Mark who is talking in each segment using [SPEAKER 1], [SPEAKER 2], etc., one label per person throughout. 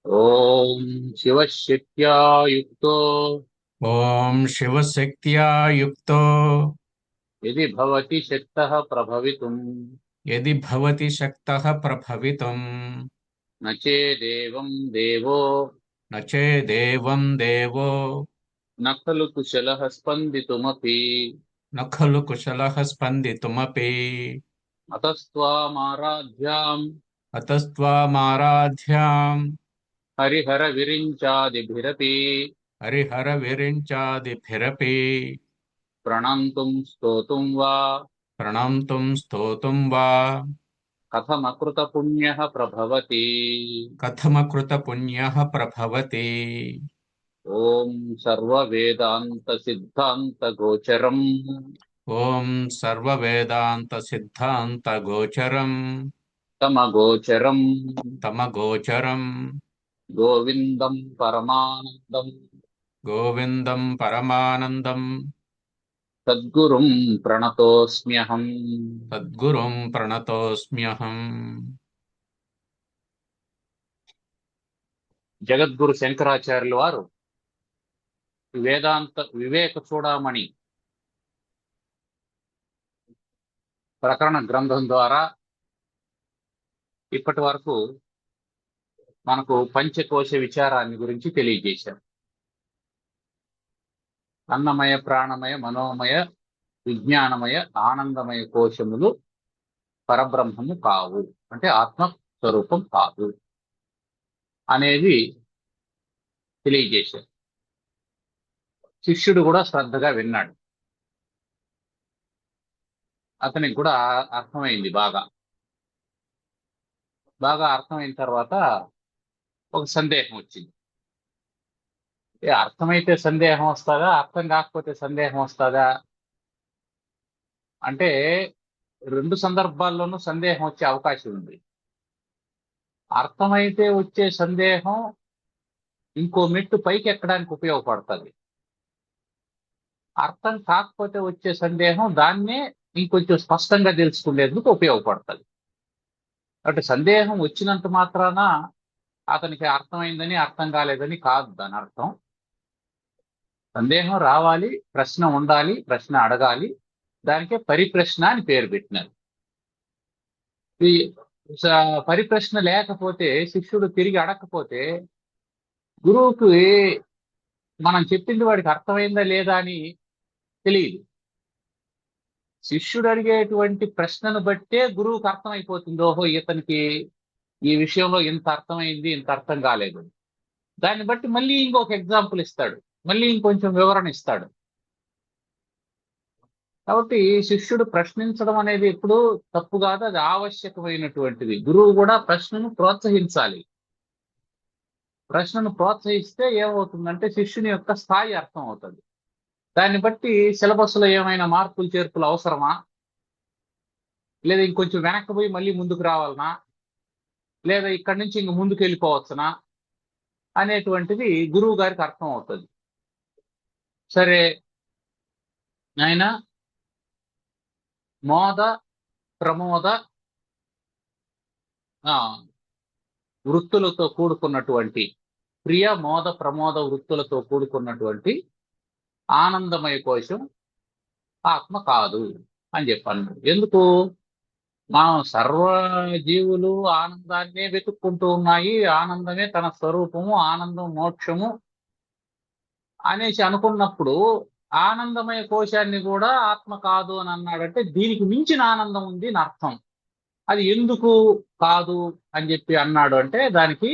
[SPEAKER 1] ఓం శివశక్త్యా యుక్తో
[SPEAKER 2] ఓం శివశక్త్యా యుక్తో
[SPEAKER 1] యది భవతి శక్తః ప్రభవితుం
[SPEAKER 2] యది భవతి శక్తః ప్రభవితుం
[SPEAKER 1] న చేదేవం దేవో
[SPEAKER 2] న చేదేవం దేవో
[SPEAKER 1] న ఖలు కుశలః స్పందితుమపి
[SPEAKER 2] న ఖలు కుశలః స్పందితుమపి
[SPEAKER 1] అతస్త్వామారాధ్యాం
[SPEAKER 2] అతస్త్వామారాధ్యాం
[SPEAKER 1] హరిహర విరించాదిభిరపి
[SPEAKER 2] హరిహర విరించాదిభిరపి
[SPEAKER 1] ప్రణంతుం స్తోతుం వా
[SPEAKER 2] ప్రణంతుం స్తోతుం వా
[SPEAKER 1] కథమకృత పుణ్యః ప్రభవతి.
[SPEAKER 2] కథమకృత పుణ్యః ప్రభవతి.
[SPEAKER 1] ఓం సర్వవేదాంత సిద్ధాంత గోచరం
[SPEAKER 2] ఓం సర్వవేదాంత సిద్ధాంత గోచరం
[SPEAKER 1] తమగోచరం
[SPEAKER 2] తమగోచరం
[SPEAKER 1] గోవిందం పరమానందం
[SPEAKER 2] గోవిందం పరమానందం
[SPEAKER 1] సద్గురుం ప్రణతోస్మ్యహం.
[SPEAKER 2] సద్గురుం ప్రణతోస్మ్యహం.
[SPEAKER 1] జగద్గురు శంకరాచార్యుల వారు వేదాంత వివేక చూడామణి ప్రకరణ గ్రంథం ద్వారా ఇప్పటి వరకు మనకు పంచకోశ విచారాన్ని గురించి తెలియజేశారు. అన్నమయ, ప్రాణమయ, మనోమయ, విజ్ఞానమయ, ఆనందమయ కోశములు పరబ్రహ్మము కావు, అంటే ఆత్మస్వరూపం కాదు అనేది తెలియజేశారు. శిష్యుడు కూడా శ్రద్ధగా విన్నాడు. అతనికి కూడా అర్థమైంది. బాగా బాగా అర్థమైన తర్వాత ఒక సందేహం వచ్చింది. అర్థమైతే సందేహం వస్తుందా, అర్థం కాకపోతే సందేహం వస్తుందా అంటే రెండు సందర్భాల్లోనూ సందేహం వచ్చే అవకాశం ఉంది. అర్థమైతే వచ్చే సందేహం ఇంకో మెట్టు పైకి ఎక్కడానికి ఉపయోగపడుతుంది. అర్థం కాకపోతే వచ్చే సందేహం దాన్నే ఇంకొంచెం స్పష్టంగా తెలుసుకునేందుకు ఉపయోగపడుతుంది. అంటే సందేహం వచ్చినంత మాత్రాన అతనికి అర్థమైందని అర్థం కాలేదని కాదు దాని అర్థం. సందేహం రావాలి, ప్రశ్న ఉండాలి, ప్రశ్న అడగాలి. దానికే పరిప్రశ్న అని పేరు పెట్టినారు. ఈ పరిప్రశ్న లేకపోతే, శిష్యుడు తిరిగి అడగకపోతే గురువుకి మనం చెప్పింది వాడికి అర్థమైందా లేదా అని తెలియదు. శిష్యుడు అడిగేటువంటి ప్రశ్నను బట్టే గురువుకి అర్థమైపోతుంది. ఓహో, ఇతనికి ఈ విషయంలో ఇంత అర్థమైంది, ఇంత అర్థం కాలేదు. దాన్ని బట్టి మళ్ళీ ఇంకొక ఎగ్జాంపుల్ ఇస్తాడు, మళ్ళీ ఇంకొంచెం వివరణ ఇస్తాడు. కాబట్టి శిష్యుడు ప్రశ్నించడం అనేది ఎప్పుడు తప్పు కాదు, అది ఆవశ్యకమైనటువంటిది. గురువు కూడా ప్రశ్నను ప్రోత్సహించాలి. ప్రశ్నను ప్రోత్సహిస్తే ఏమవుతుందంటే శిష్యుని యొక్క స్థాయి అర్థం అవుతుంది. దాన్ని బట్టి సిలబస్లో ఏమైనా మార్పులు చేర్పులు అవసరమా, లేదా ఇంకొంచెం వెనక్కి పోయి మళ్ళీ ముందుకు రావాలనా, లేదా ఇక్కడి నుంచి ఇంక ముందుకు వెళ్ళిపోవచ్చునా అనేటువంటిది గురువు గారికి అర్థం అవుతుంది. సరే ఆయన మోద ప్రమోద వృత్తులతో కూడుకున్నటువంటి, ప్రియ మోద ప్రమోద వృత్తులతో కూడుకున్నటువంటి ఆనందమయ కోశం ఆత్మ కాదు అని చెప్పాను. ఎందుకు? మనం సర్వజీవులు ఆనందాన్నే వెతుక్కుంటూ ఉన్నాయి, ఆనందమే తన స్వరూపము, ఆనందం మోక్షము అనేసి అనుకున్నప్పుడు ఆనందమయ కోశాన్ని కూడా ఆత్మ కాదు అని అన్నాడంటే దీనికి మించిన ఆనందం ఉంది అని అర్థం. అది ఎందుకు కాదు అని చెప్పి అన్నాడు అంటే దానికి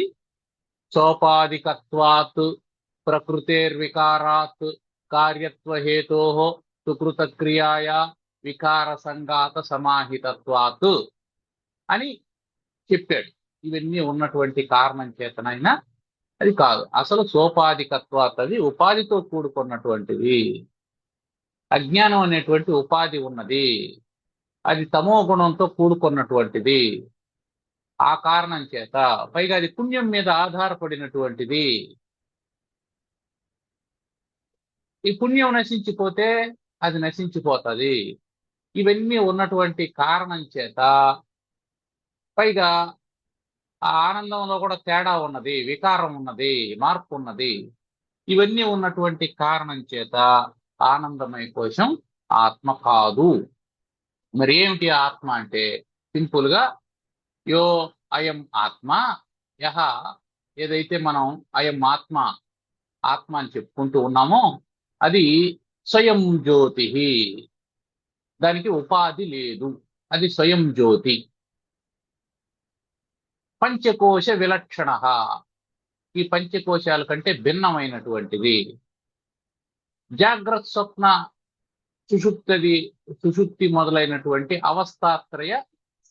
[SPEAKER 1] సోపాధికత్వాత్ ప్రకృతేర్వికారాత్ కార్యత్వ హేతో సుకృత క్రియాయ వికార సంఘాత సమాహితత్వాత్ అని చెప్పాడు. ఇవన్నీ ఉన్నటువంటి కారణం చేతనైనా అది కాదు. అసలు సోపాధికత్వాత్, అది ఉపాధితో కూడుకున్నటువంటిది. అజ్ఞానం అనేటువంటి ఉపాధి ఉన్నది, అది తమో గుణంతో కూడుకున్నటువంటిది. ఆ కారణం చేత, పైగా అది పుణ్యం మీద ఆధారపడినటువంటిది. ఈ పుణ్యం నశించిపోతే అది నశించిపోతుంది. ఇవన్నీ ఉన్నటువంటి కారణం చేత, పైగా ఆ ఆనందంలో కూడా తేడా ఉన్నది, వికారం ఉన్నది, మార్పు ఉన్నది. ఇవన్నీ ఉన్నటువంటి కారణం చేత ఆనందమయ కోశం ఆత్మ కాదు. మరి ఏమిటి ఆత్మ అంటే సింపుల్ గా యో అయం ఆత్మ యహ, ఏదైతే మనం అయం ఆత్మ ఆత్మ అని చెప్పుకుంటూ ఉన్నామో అది స్వయం జ్యోతి, దానికి ఉపాధి లేదు, అది స్వయం జ్యోతి. పంచకోశ విలక్షణ, ఈ పంచకోశాల కంటే భిన్నమైనటువంటిది. జాగ్రత్త స్వప్న సుషుప్తది, సుషుప్తి మొదలైనటువంటి అవస్థాత్రయ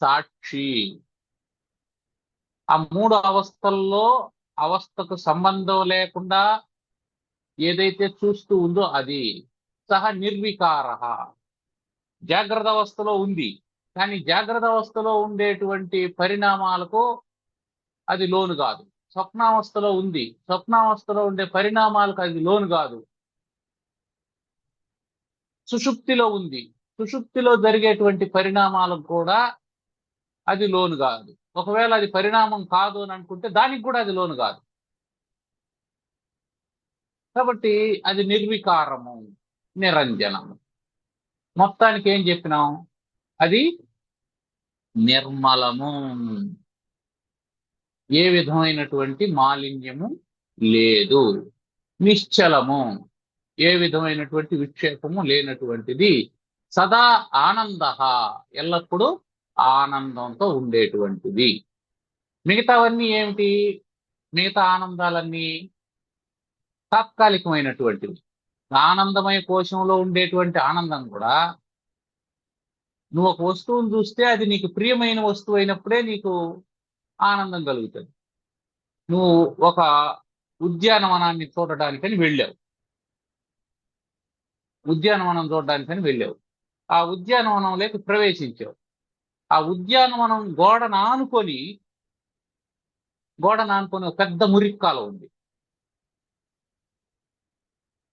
[SPEAKER 1] సాక్షి. ఆ మూడు అవస్థల్లో అవస్థకు సంబంధం లేకుండా ఏదైతే చూస్తూ ఉందో అది సహ నిర్వికార. జాగ్రత్త అవస్థలో ఉంది, కానీ జాగ్రత్త అవస్థలో ఉండేటువంటి పరిణామాలకు అది లోను కాదు. స్వప్నావస్థలో ఉంది, స్వప్నావస్థలో ఉండే పరిణామాలకు అది లోను కాదు. సుషుప్తిలో ఉంది, సుషుప్తిలో జరిగేటువంటి పరిణామాలకు కూడా అది లోను కాదు. ఒకవేళ అది పరిణామం కాదు అని అనుకుంటే దానికి కూడా అది లోను కాదు. కాబట్టి అది నిర్వికారము, నిరంజనము. మొత్తానికి ఏం చెప్పినాం? అది నిర్మలము, ఏ విధమైనటువంటి మాలిన్యము లేదు. నిశ్చలము, ఏ విధమైనటువంటి విక్షేపము లేనటువంటిది. సదా ఆనంద, ఎల్లప్పుడూ ఆనందంతో ఉండేటువంటిది. మిగతావన్నీ ఏమిటి? మిగతా ఆనందాలన్నీ తాత్కాలికమైనటువంటివి. ఆనందమయ కోశంలో ఉండేటువంటి ఆనందం కూడా నువ్వు ఒక వస్తువును చూస్తే అది నీకు ప్రియమైన వస్తువు అయినప్పుడే నీకు ఆనందం కలుగుతుంది. నువ్వు ఒక ఉద్యానవనాన్ని చూడడానికని వెళ్ళావు, ఉద్యానవనం చూడడానికని వెళ్ళావు, ఆ ఉద్యానవనంలోకి ప్రవేశించావు. ఆ ఉద్యానవనం గోడను ఆనుకొని ఒక పెద్ద మురిక్కాల ఉంది.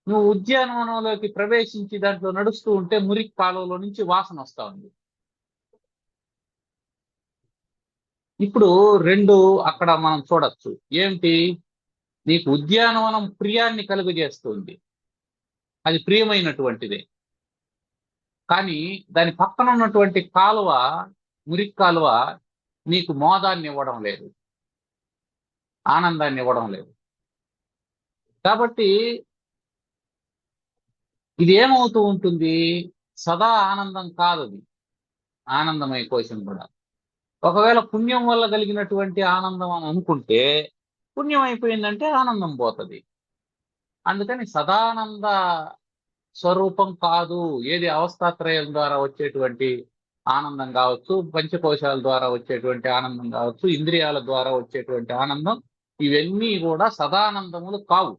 [SPEAKER 1] నువ్వు ఉద్యానవనంలోకి ప్రవేశించి దాంట్లో నడుస్తూ ఉంటే మురికి కాలువలో నుంచి వాసన వస్తా ఉంది. ఇప్పుడు రెండు అక్కడ మనం చూడొచ్చు. ఏమిటి? నీకు ఉద్యానవనం ప్రియాన్ని కలుగజేస్తుంది, అది ప్రియమైనటువంటిదే. కానీ దాని పక్కన ఉన్నటువంటి కాలువ, మురికి కాలువ నీకు మోదాన్ని ఇవ్వడం లేదు, ఆనందాన్ని ఇవ్వడం లేదు. కాబట్టి ఇది ఏమవుతూ ఉంటుంది? సదా ఆనందం కాదు అది, ఆనందమయ కోశం కూడా. ఒకవేళ పుణ్యం వల్ల కలిగినటువంటి ఆనందం అని అనుకుంటే పుణ్యం అయిపోయిందంటే ఆనందం పోతుంది. అందుకని సదానంద స్వరూపం కాదు. ఏది అవస్థాత్రయం ద్వారా వచ్చేటువంటి ఆనందం కావచ్చు, పంచకోశాల ద్వారా వచ్చేటువంటి ఆనందం కావచ్చు, ఇంద్రియాల ద్వారా వచ్చేటువంటి ఆనందం, ఇవన్నీ కూడా సదానందములు కావు.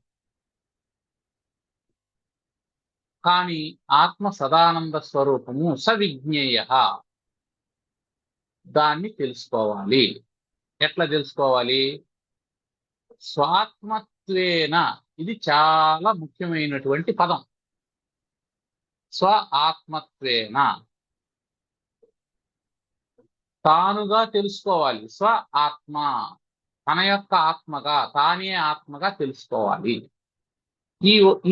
[SPEAKER 1] కానీ ఆత్మ సదానంద స్వరూపము, సవిజ్ఞేయ. దాన్ని తెలుసుకోవాలి. ఎట్లా తెలుసుకోవాలి? స్వాత్మత్వేన, ఇది చాలా ముఖ్యమైనటువంటి పదం. స్వ ఆత్మత్వేన, తానుగా తెలుసుకోవాలి. స్వ ఆత్మ, తన యొక్క ఆత్మగా, తానే ఆత్మగా తెలుసుకోవాలి.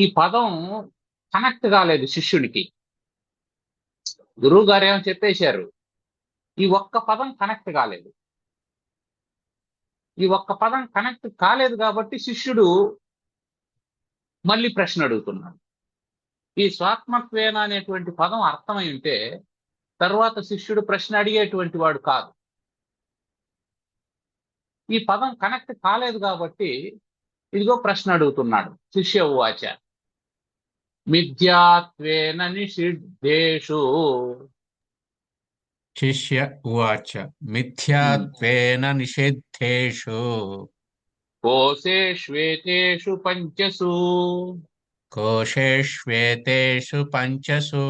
[SPEAKER 1] ఈ పదం కనెక్ట్ కాలేదు శిష్యునికి. గురువు గారు ఏమో చెప్పేశారు, ఈ ఒక్క పదం కనెక్ట్ కాలేదు. ఈ ఒక్క పదం కనెక్ట్ కాలేదు కాబట్టి శిష్యుడు మళ్ళీ ప్రశ్న అడుగుతున్నాడు. ఈ స్వాత్మత్వేన అనేటువంటి పదం అర్థమై ఉంటే తర్వాత శిష్యుడు ప్రశ్న అడిగేటువంటి వాడు కాదు. ఈ పదం కనెక్ట్ కాలేదు కాబట్టి ఇదిగో ప్రశ్న అడుగుతున్నాడు. శిష్య ఉవాచ మిథ్యాత్వేన నిషిద్ధేషు.
[SPEAKER 2] శిష్య ఉవాచ మిథ్యాత్వేన నిషిద్ధేషు
[SPEAKER 1] కోశేష్వేతేషు పంచసు.
[SPEAKER 2] కోశేష్వేతేషు పంచసు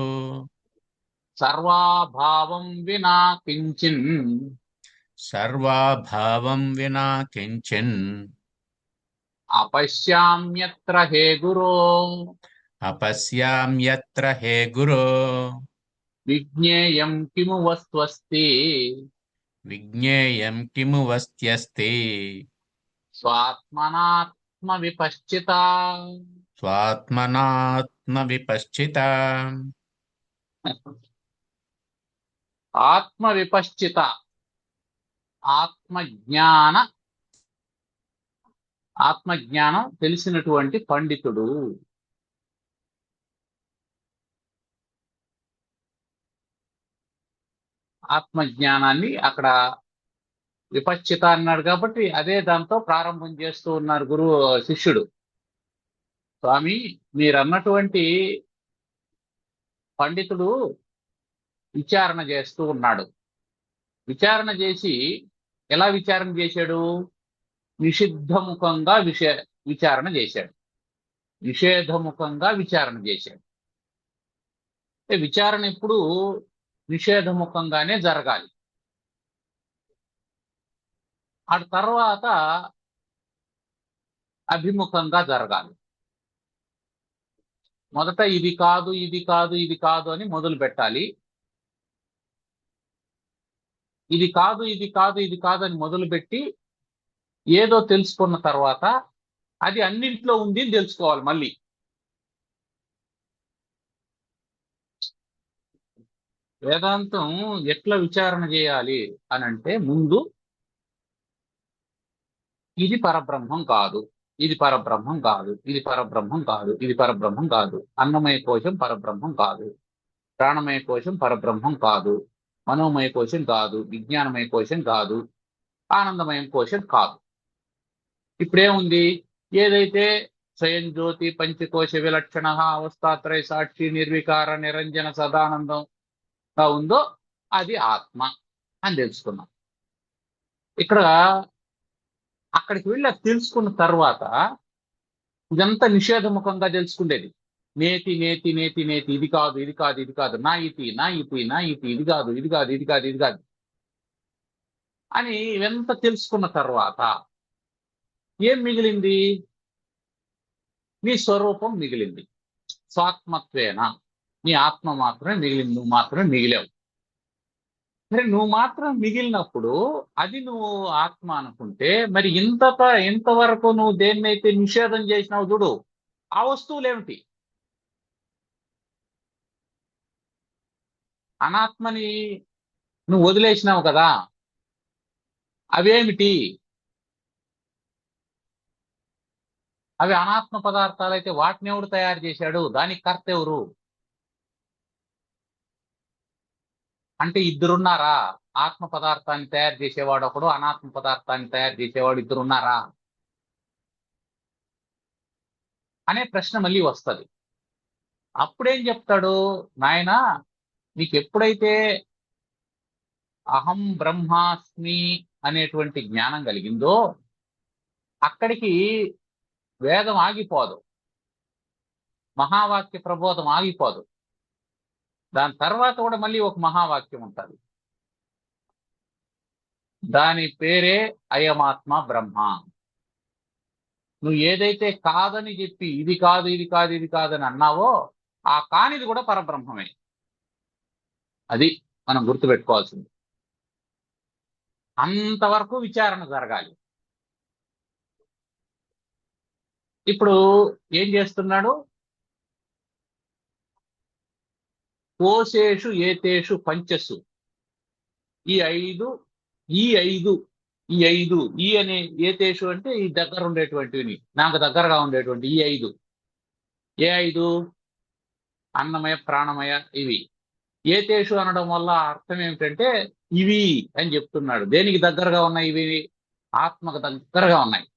[SPEAKER 1] సర్వాభావం వినా కించిన్.
[SPEAKER 2] సర్వాభావం వినా కించిన్.
[SPEAKER 1] అపశ్యామ్యత్ర హే గురో.
[SPEAKER 2] అపశ్యామ్యత్ర హే గురో.
[SPEAKER 1] విజ్ఞేయం కిము వస్త్వస్తి.
[SPEAKER 2] విజ్ఞేయం కిము వస్త్యస్తి
[SPEAKER 1] స్వాత్మనాత్మ విపశ్చిత.
[SPEAKER 2] స్వాత్మనాత్మ విపశ్చిత.
[SPEAKER 1] ఆత్మ విపశ్చిత, ఆత్మజ్ఞాన ఆత్మజ్ఞానం తెలిసినటువంటి పండితుడు. ఆత్మజ్ఞానాన్ని అక్కడ విపశ్చిత అన్నాడు కాబట్టి అదే దాంతో ప్రారంభం చేస్తూ ఉన్నారు గురువు శిష్యుడు. స్వామి, మీరన్నటువంటి పండితుడు విచారణ చేస్తూ ఉన్నాడు. విచారణ చేసి ఎలా విచారణ చేశాడు? నిషిద్ధముఖంగా విచారణ చేశాడు. నిషేధముఖంగా విచారణ చేశాడు. విచారణ ఎప్పుడు నిషేధముఖంగానే జరగాలి. ఆ తర్వాత అభిముఖంగా జరగాలి. మొదట ఇది కాదు, ఇది కాదు, ఇది కాదు అని మొదలు పెట్టాలి. ఇది కాదు, ఇది కాదు, ఇది కాదు అని మొదలుపెట్టి ఏదో తెలుసుకున్న తర్వాత అది అన్నింట్లో ఉంది అని తెలుసుకోవాలి. మళ్ళీ వేదాంతం ఎట్లా విచారణ చేయాలి అని అంటే, ముందు ఇది పరబ్రహ్మం కాదు, ఇది పరబ్రహ్మం కాదు, ఇది పరబ్రహ్మం కాదు, ఇది పరబ్రహ్మం కాదు. అన్నమయ కోశం పరబ్రహ్మం కాదు, ప్రాణమయ కోశం పరబ్రహ్మం కాదు, మనోమయ కోశం కాదు, విజ్ఞానమయ కోశం కాదు, ఆనందమయం కోశం కాదు. ఇప్పుడేముంది? ఏదైతే స్వయం జ్యోతి పంచకోశ విలక్షణ అవస్థాత్రయ సాక్షి నిర్వికార నిరంజన సదానందంగా ఉందో అది ఆత్మ అని తెలుసుకున్నాం. ఇక్కడ అక్కడికి వెళ్ళి అది తెలుసుకున్న తర్వాత ఇదంతా నిషేధముఖంగా తెలుసుకునేది. నేతి నేతి నేతి నేతి, ఇది కాదు, ఇది కాదు, ఇది కాదు, నా ఇతి నా ఇతి నా ఇతి, ఇది కాదు, ఇది కాదు, ఇది కాదు, ఇది కాదు అని ఇవంత తెలుసుకున్న తర్వాత ఏం మిగిలింది? నీ స్వరూపం మిగిలింది. స్వాత్మత్వేన నీ ఆత్మ మాత్రమే మిగిలింది, నువ్వు మాత్రమే మిగిలావు. మరి నువ్వు మాత్రం మిగిలినప్పుడు అది నువ్వు ఆత్మ అనుకుంటే, మరి ఇంతవరకు నువ్వు దేన్నైతే నిషేధం చేసినావు చూడు, ఆ వస్తువులేమిటి? అనాత్మని నువ్వు వదిలేసినావు కదా, అవేమిటి? అవి అనాత్మ పదార్థాలు అయితే వాటిని ఎవడు తయారు చేశాడు? దానికి కర్త ఎవరు? అంటే ఇద్దరున్నారా? ఆత్మ పదార్థాన్ని తయారు చేసేవాడు ఒకడు, అనాత్మ పదార్థాన్ని తయారు చేసేవాడు ఇద్దరున్నారా అనే ప్రశ్న మళ్ళీ వస్తుంది. అప్పుడేం చెప్తాడు? నాయనా, నీకు ఎప్పుడైతే అహం బ్రహ్మాస్మి అనేటువంటి జ్ఞానం కలిగిందో అక్కడికి వేదం ఆగిపోదు, మహావాక్య ప్రబోధం ఆగిపోదు. దాని తర్వాత కూడా మళ్ళీ ఒక మహావాక్యం ఉంటుంది. దాని పేరే అయమాత్మ బ్రహ్మ. నువ్వు ఏదైతే కాదని చెప్పి ఇది కాదు, ఇది కాదు, ఇది కాదని అన్నావో ఆ కానిది కూడా పరబ్రహ్మమే. అది మనం గుర్తుపెట్టుకోవాల్సింది. అంతవరకు విచారణ జరగాలి. ఇప్పుడు ఏం చేస్తున్నాడు? కోశేషు ఏతేషు పంచసు, ఈ ఐదు ఈ అనే ఏతేషు అంటే ఈ దగ్గర ఉండేటువంటివి, నాకు దగ్గరగా ఉండేటువంటి ఈ ఐదు. ఏ ఐదు? అన్నమయ ప్రాణమయ ఇవి. ఏతేషు అనడం వల్ల అర్థం ఏమిటంటే ఇవి అని చెప్తున్నాడు. దేనికి దగ్గరగా ఉన్నాయి ఇవి? ఆత్మకు దగ్గరగా ఉన్నాయి,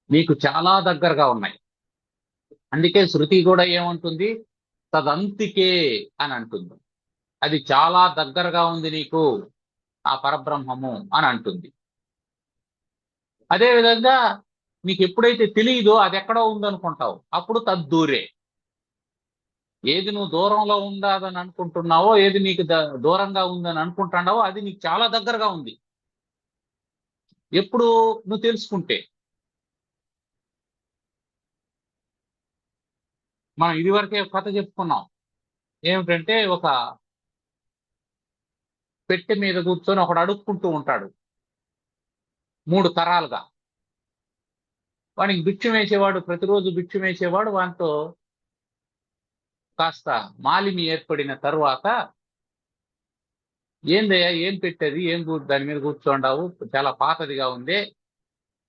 [SPEAKER 1] నీకు చాలా దగ్గరగా ఉన్నాయి. అందుకే శృతి కూడా ఏమంటుంది? తదంతికే అని అంటుంది. అది చాలా దగ్గరగా ఉంది నీకు ఆ పరబ్రహ్మము అని అంటుంది. అదేవిధంగా నీకు ఎప్పుడైతే తెలియదో అది ఎక్కడో ఉందనుకుంటావు, అప్పుడు తద్దూరే. ఏది నువ్వు దూరంలో ఉందని అనుకుంటున్నావో, ఏది నీకు దూరంగా ఉందని అనుకుంటున్నావో అది నీకు చాలా దగ్గరగా ఉంది. ఎప్పుడు? నువ్వు తెలుసుకుంటే. మనం ఇదివరకే కథ చెప్పుకున్నాం. ఏమిటంటే ఒక పెట్టె మీద కూర్చొని ఒకడు అడుక్కుంటూ ఉంటాడు 3 తరాలుగా. వాడికి భిక్షం వేసేవాడు, ప్రతిరోజు భిక్షం వేసేవాడు. వానితో కాస్త మాలిమి ఏర్పడిన తరువాత, ఏందయ్యా ఏం పెట్టేది, దాని మీద కూర్చోండావు, చాలా పాతదిగా ఉంది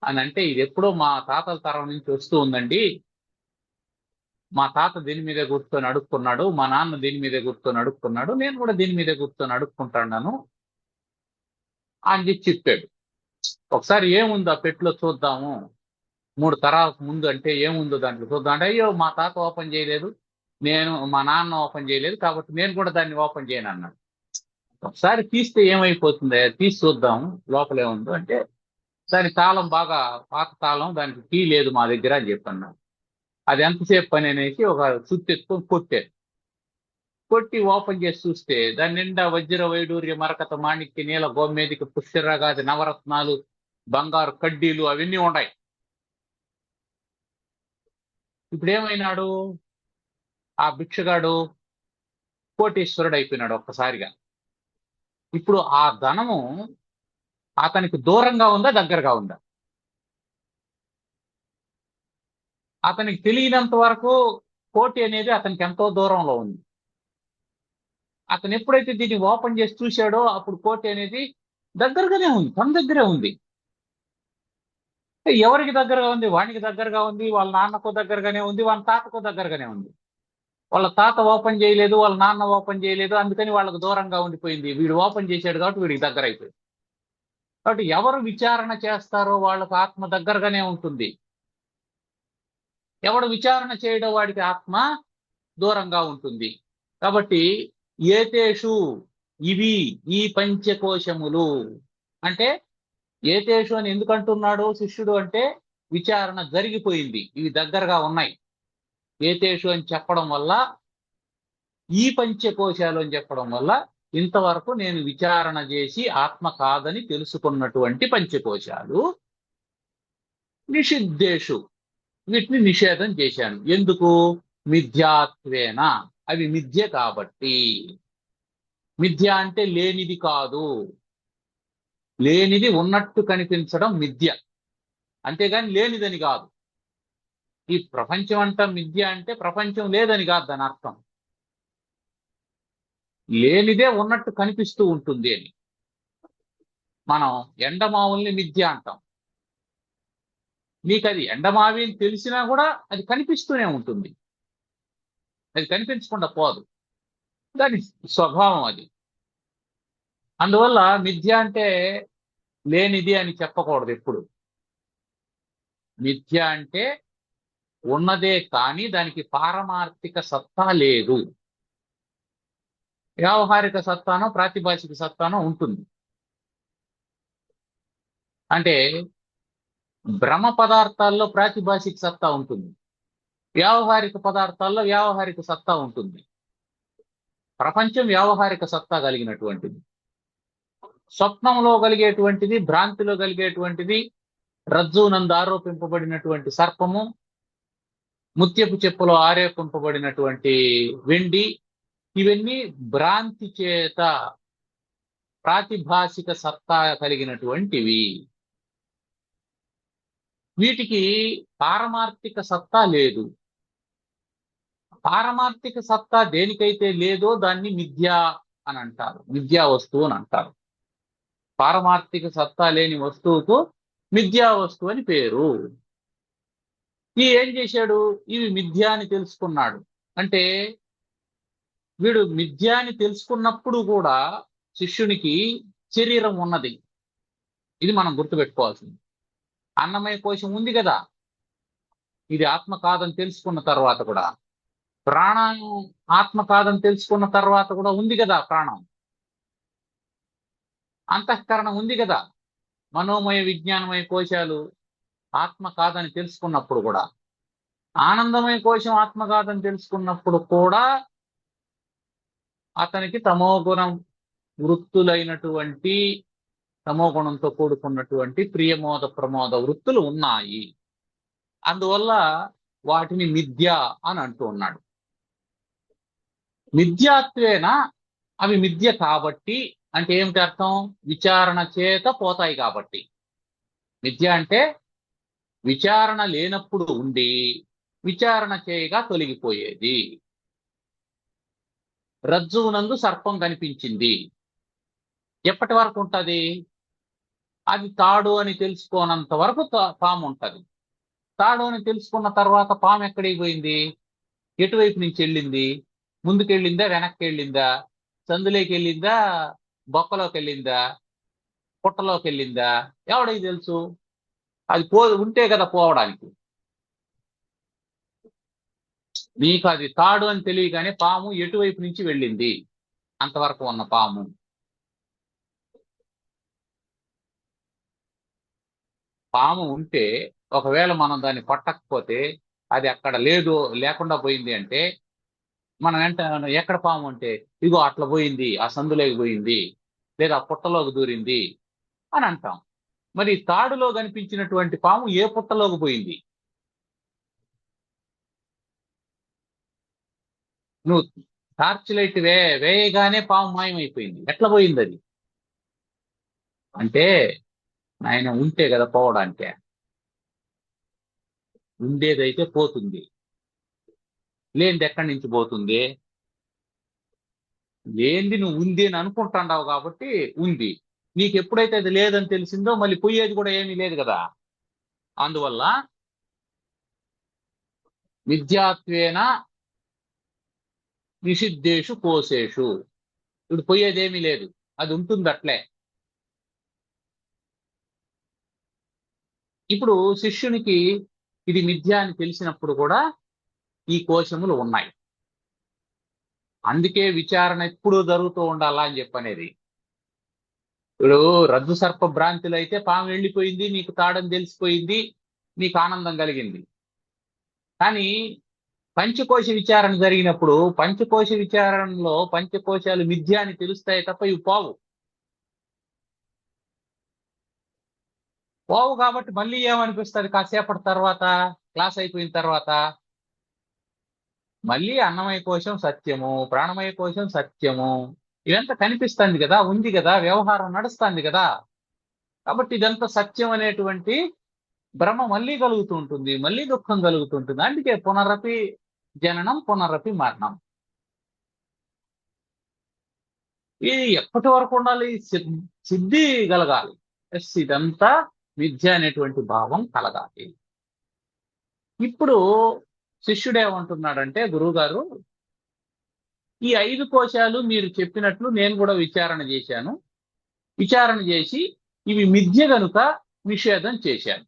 [SPEAKER 1] అని అంటే, ఇది ఎప్పుడో మా తాతల తరం నుంచి వస్తూ ఉందండి, మా తాత దీని మీదే కూర్చొని అడుక్కున్నాడు, మా నాన్న దీని మీదే కూర్చొని అడుక్కున్నాడు, నేను కూడా దీని మీదే కూర్చొని అడుక్కుంటున్నాను అని చెప్పాడు. ఒకసారి ఏముందో ఆ పెట్టులో చూద్దాము, 3 తరాలకు ముందు అంటే ఏముందో దాంట్లో చూద్దాం అంటే, అయ్యో మా తాత ఓపెన్ చేయలేదు, మా నాన్న ఓపెన్ చేయలేదు, కాబట్టి నేను కూడా దాన్ని ఓపెన్ చేయను అన్నాడు. ఒకసారి తీస్తే ఏమైపోతుంది, తీసి చూద్దాం లోపల ఏముందో అంటే, దాని తాళం బాగా పాత తాళం, దానికి కీ లేదు మా దగ్గర అని చెప్పన్నాడు. అది ఎంతసేపు పని అనేసి ఒక సుత్తి ఎత్తుకొని కొట్టి ఓపెన్ చేసి చూస్తే దాని నిండా వజ్ర వైడూర్య మరకత మాణిక్య నీల గోమేదిక పుష్యరాగాది నవరత్నాలు బంగారు కడ్డీలు అవన్నీ ఉన్నాయి. ఇప్పుడు ఏమైనాడు ఆ భిక్షగాడు, కోటీశ్వరుడు అయిపోయినాడు ఒక్కసారిగా. ఇప్పుడు ఆ ధనము అతనికి దూరంగా ఉందా దగ్గరగా ఉందా? అతనికి తెలియనంత వరకు కోటి అనేది అతనికి ఎంతో దూరంలో ఉంది. అతను ఎప్పుడైతే దీన్ని ఓపెన్ చేసి చూశాడో అప్పుడు కోటి అనేది దగ్గరగానే ఉంది, తన దగ్గరే ఉంది. ఎవరికి దగ్గరగా ఉంది? వానికి దగ్గరగా ఉంది, వాళ్ళ నాన్నకు దగ్గరగానే ఉంది, వాళ్ళ తాతకు దగ్గరగానే ఉంది. వాళ్ళ తాత ఓపెన్ చేయలేదు, వాళ్ళ నాన్న ఓపెన్ చేయలేదు, అందుకని వాళ్ళకు దూరంగా ఉండిపోయింది. వీడు ఓపెన్ చేశాడు కాబట్టి వీడికి దగ్గర అయిపోయింది. కాబట్టి ఎవరు విచారణ చేస్తారో వాళ్ళకు ఆత్మ దగ్గరగానే ఉంటుంది. ఎవడు విచారణ చేయడో వాడికి ఆత్మ దూరంగా ఉంటుంది. కాబట్టి ఏతేషు, ఇవి ఈ పంచకోశములు అంటే, ఏతేషు అని ఎందుకు అంటున్నాడు శిష్యుడు అంటే, విచారణ జరిగిపోయింది, ఇవి దగ్గరగా ఉన్నాయి. ఏతేషు అని చెప్పడం వల్ల, ఈ పంచకోశాలు అని చెప్పడం వల్ల, ఇంతవరకు నేను విచారణ చేసి ఆత్మ కాదని తెలుసుకున్నటువంటి పంచకోశాలు నిషిద్ధేషు, వీటిని నిషేధం చేశాను. ఎందుకు? మిథ్యాత్వేన, అవి మిథ్య కాబట్టి. మిథ్య అంటే లేనిది కాదు, లేనిది ఉన్నట్టు కనిపించడం మిథ్య, అంతేగాని లేనిదని కాదు. ఈ ప్రపంచం అంతా మిథ్య అంటే ప్రపంచం లేదని కాదు దాని అర్థం, లేనిదే ఉన్నట్టు కనిపిస్తూ ఉంటుంది అని. మనం ఎండమావుల్ని మిథ్య అంటాం. నీకు అది ఎండమావి అని తెలిసినా కూడా అది కనిపిస్తూనే ఉంటుంది, అది కనిపించకుండా పోదు, దాని స్వభావం అది. అందువల్ల మిథ్య అంటే లేనిది అని చెప్పకూడదు ఎప్పుడు. మిథ్య అంటే ఉన్నదే కానీ దానికి పారమార్థిక సత్తా లేదు. వ్యావహారిక సత్తానో ప్రాతిభాషిక సత్తానో ఉంటుంది. అంటే భ్రమ పదార్థాల్లో ప్రాతిభాషిక సత్తా ఉంటుంది, వ్యావహారిక పదార్థాల్లో వ్యావహారిక సత్తా ఉంటుంది. ప్రపంచం వ్యావహారిక సత్తా కలిగినటువంటిది. స్వప్నంలో కలిగేటువంటిది, భ్రాంతిలో కలిగేటువంటిది, రజ్జునందు ఆరోపింపబడినటువంటి సర్పము, ముత్యపు చెప్పులో ఆరోపింపబడినటువంటి వెండి, ఇవన్నీ భ్రాంతి చేత ప్రాతిభాషిక సత్తా కలిగినటువంటివి. వీటికి పారమార్థిక సత్తా లేదు. పారమార్థిక సత్తా దేనికైతే లేదో దాన్ని మిథ్య అని అంటారు, మిథ్యా వస్తువు అని అంటారు. పారమార్థిక సత్తా లేని వస్తువుకు మిథ్యా వస్తువు అని పేరు. ఈ ఏం చేశాడు? ఇవి మిథ్య అని తెలుసుకున్నాడు. అంటే వీడు మిథ్య అని తెలుసుకున్నప్పుడు కూడా శిష్యునికి శరీరం ఉన్నది, ఇది మనం గుర్తుపెట్టుకోవాల్సింది. అన్నమయ కోశం ఉంది కదా, ఇది ఆత్మ కాదని తెలుసుకున్న తర్వాత కూడా, ప్రాణం ఆత్మ కాదని తెలుసుకున్న తర్వాత కూడా ఉంది కదా ప్రాణం, అంతఃకరణం ఉంది కదా, మనోమయ విజ్ఞానమయ కోశాలు ఆత్మ కాదని తెలుసుకున్నప్పుడు కూడా, ఆనందమయ కోశం ఆత్మ కాదని తెలుసుకున్నప్పుడు కూడా అతనికి తమోగుణం వృత్తులైనటువంటి, తమోగుణంతో కూడుకున్నటువంటి ప్రియమోద ప్రమోద వృత్తులు ఉన్నాయి. అందువల్ల వాటిని మిథ్య అని అంటూ ఉన్నాడు. మిథ్యాత్వేన, అవి మిథ్య కాబట్టి అంటే ఏమిటి అర్థం? విచారణ చేత పోతాయి కాబట్టి. మిథ్య అంటే విచారణ లేనప్పుడు ఉండి విచారణ చేయగా తొలగిపోయేది. రజ్జువునందు సర్పం కనిపించింది, ఎప్పటి వరకు ఉంటది? అది తాడు అని తెలుసుకోనంత వరకు పాము ఉంటది. తాడు అని తెలుసుకున్న తర్వాత పాము ఎక్కడికి పోయింది? ఎటువైపు నుంచి వెళ్ళింది? ముందుకెళ్ళిందా, వెనక్కి వెళ్ళిందా, సందులోకి వెళ్ళిందా, బొక్కలోకి వెళ్ళిందా, పుట్టలోకి వెళ్ళిందా? ఎవడికి తెలుసు? అది ఉంటే కదా పోవడానికి. నీకు అది తాడు అని తెలియగానే పాము ఎటువైపు నుంచి వెళ్ళింది, అంతవరకు ఉన్న పాము. పాము ఉంటే ఒకవేళ మనం దాన్ని పట్టకపోతే, అది అక్కడ లేదు, లేకుండా పోయింది అంటే మనం ఎక్కడ పాము అంటే ఇగో అట్లా పోయింది, ఆ సందులోకి పోయింది, లేదా పుట్టలోకి దూరింది అని అంటాం. మరి తాడులో కనిపించినటువంటి పాము ఏ పుట్టలోకి పోయింది? నువ్వు టార్చ్ లైట్ వేయగానే పాము మాయమైపోయింది. ఎట్లా పోయింది అది? అంటే ఆయన ఉంటే కదా పోవడానికే. ఉండేదైతే పోతుంది, లేనిది ఎక్కడి నుంచి పోతుంది? లేనిది నువ్వు ఉంది అని అనుకుంటాండావు కాబట్టి ఉంది. నీకు ఎప్పుడైతే అది లేదని తెలిసిందో మళ్ళీ పోయేది కూడా ఏమీ లేదు కదా. అందువల్ల విద్యాత్వేన నిషిద్ధేషు కోశేషు, ఇప్పుడు పోయేదేమీ లేదు, అది ఉంటుంది అట్లే. ఇప్పుడు శిష్యునికి ఇది మిథ్య అని తెలిసినప్పుడు కూడా ఈ కోశములు ఉన్నాయి. అందుకే విచారణ ఎప్పుడూ జరుగుతూ ఉండాలా అని చెప్పనేది. ఇప్పుడు రజ్జు సర్ప భ్రాంతిలో అయితే పాము వెళ్ళిపోయింది, నీకు తాడని తెలిసిపోయింది, నీకు ఆనందం కలిగింది. కానీ పంచకోశ విచారణ జరిగినప్పుడు పంచకోశ విచారణలో పంచకోశాలు మిథ్య అని తెలుస్తాయి తప్ప ఇవి పోవు. పోవు కాబట్టి మళ్ళీ ఏమనిపిస్తుంది కాసేపటి తర్వాత, క్లాస్ అయిపోయిన తర్వాత? మళ్ళీ అన్నమయ కోశం సత్యము, ప్రాణమయ కోశం సత్యము, ఇదంతా కనిపిస్తుంది కదా, ఉంది కదా, వ్యవహారం నడుస్తుంది కదా. కాబట్టి ఇదంతా సత్యం అనేటువంటి భ్రమ మళ్ళీ కలుగుతూ ఉంటుంది, మళ్ళీ దుఃఖం కలుగుతుంటుంది. అందుకే పునరపి జననం, పునరపి మరణం. ఇది ఎప్పటి వరకు ఉండాలి? సిద్ధి కలగాలి. ఇదంతా విద్య అనేటువంటి భావం కలగాలి. ఇప్పుడు శిష్యుడు ఏమంటున్నాడంటే, గురువుగారు ఈ 5 కోశాలు మీరు చెప్పినట్లు నేను కూడా విచారణ చేశాను, విచారణ చేసి ఇవి మిథ్య గనుక నిషేధం చేశాను,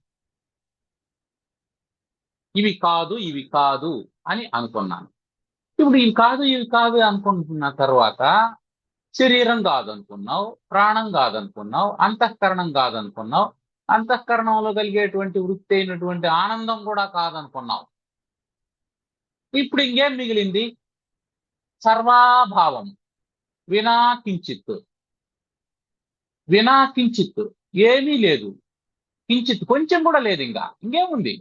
[SPEAKER 1] ఇవి కాదు ఇవి కాదు అని అనుకున్నాను. ఇప్పుడు ఇవి కాదు అనుకుంటున్న తర్వాత శరీరం కాదనుకున్నావు, ప్రాణం కాదనుకున్నావు, అంతఃకరణం కాదనుకున్నావు, అంతఃకరణంలో కలిగేటువంటి వృత్తి అయినటువంటి ఆనందం కూడా కాదనుకున్నావు. ఇప్పుడు ఇంకేం మిగిలింది? సర్వాభావం, వినా కించిత్. వినా కించిత్ ఏమీ లేదు, కించిత్ కొంచెం కూడా లేదు. ఇంకేముంది?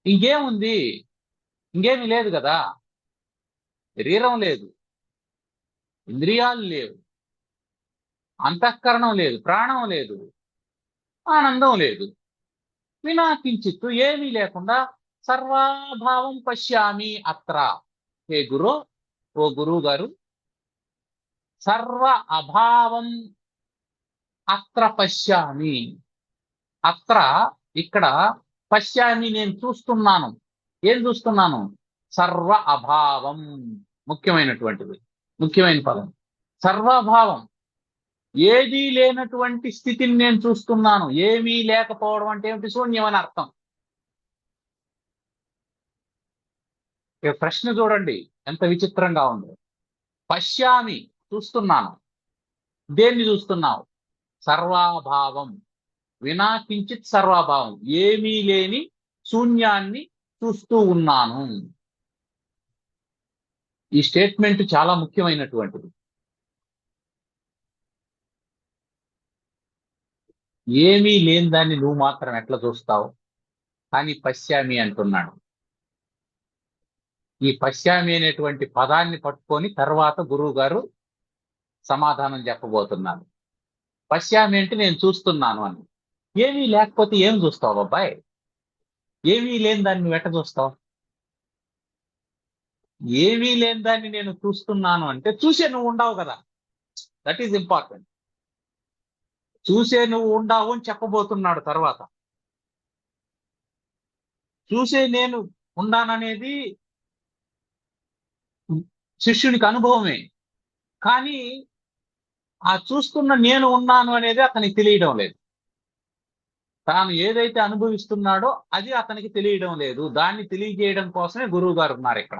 [SPEAKER 1] ఇంకేముంది? ఇంకేమీ లేదు కదా. శరీరం లేదు, ఇంద్రియాలు లేవు, అంతఃకరణం లేదు, ప్రాణం లేదు, ఆనందం లేదు. వినా కించిత్తు ఏమీ లేకుండా సర్వాభావం పశ్యామి అత్ర. హే గురు, ఓ గురువు గారు, సర్వ అభావం అత్ర పశ్యామి. అత్ర ఇక్కడ పశ్యామి నేను చూస్తున్నాను. ఏం చూస్తున్నాను? సర్వ అభావం. ముఖ్యమైనటువంటిది, ముఖ్యమైన పదం సర్వాభావం. ఏదీ లేనటువంటి స్థితిని నేను చూస్తున్నాను. ఏమీ లేకపోవడం అంటే ఏమిటి? శూన్యం అని అర్థం. ప్రశ్న చూడండి ఎంత విచిత్రంగా ఉందో. పశ్యామి చూస్తున్నాను. దేన్ని చూస్తున్నావు? సర్వాభావం. వినా కించిత్ సర్వాభావం, ఏమీ లేని శూన్యాన్ని చూస్తూ ఉన్నాను. ఈ స్టేట్మెంట్ చాలా ముఖ్యమైనటువంటిది. ఏమీ లేని దాన్ని నువ్వు మాత్రం ఎట్లా చూస్తావు? కానీ పశ్యామి అంటున్నాడు. ఈ పశ్యామి అనేటువంటి పదాన్ని పట్టుకొని తర్వాత గురువు గారు సమాధానం చెప్పబోతున్నాను. పశ్యామి అంటే నేను చూస్తున్నాను అని. ఏమీ లేకపోతే ఏం చూస్తావు అబ్బాయి? ఏమీ లేని దాన్ని నువ్వు ఎట్ట చూస్తావు? ఏమీ లేని దాన్ని నేను చూస్తున్నాను అంటే చూసే నువ్వు ఉండవు కదా. That is important. చూసే నువ్వు ఉండవు అని చెప్పబోతున్నాడు తర్వాత. చూసే నేను ఉండాననేది శిష్యునికి అనుభవమే. కానీ ఆ చూస్తున్న నేను ఉన్నాను అనేది అతనికి తెలియడం లేదు. తాను ఏదైతే అనుభవిస్తున్నాడో అది అతనికి తెలియడం లేదు. దాన్ని తెలియజేయడం కోసమే గురువు గారు ఉన్నారు ఇక్కడ.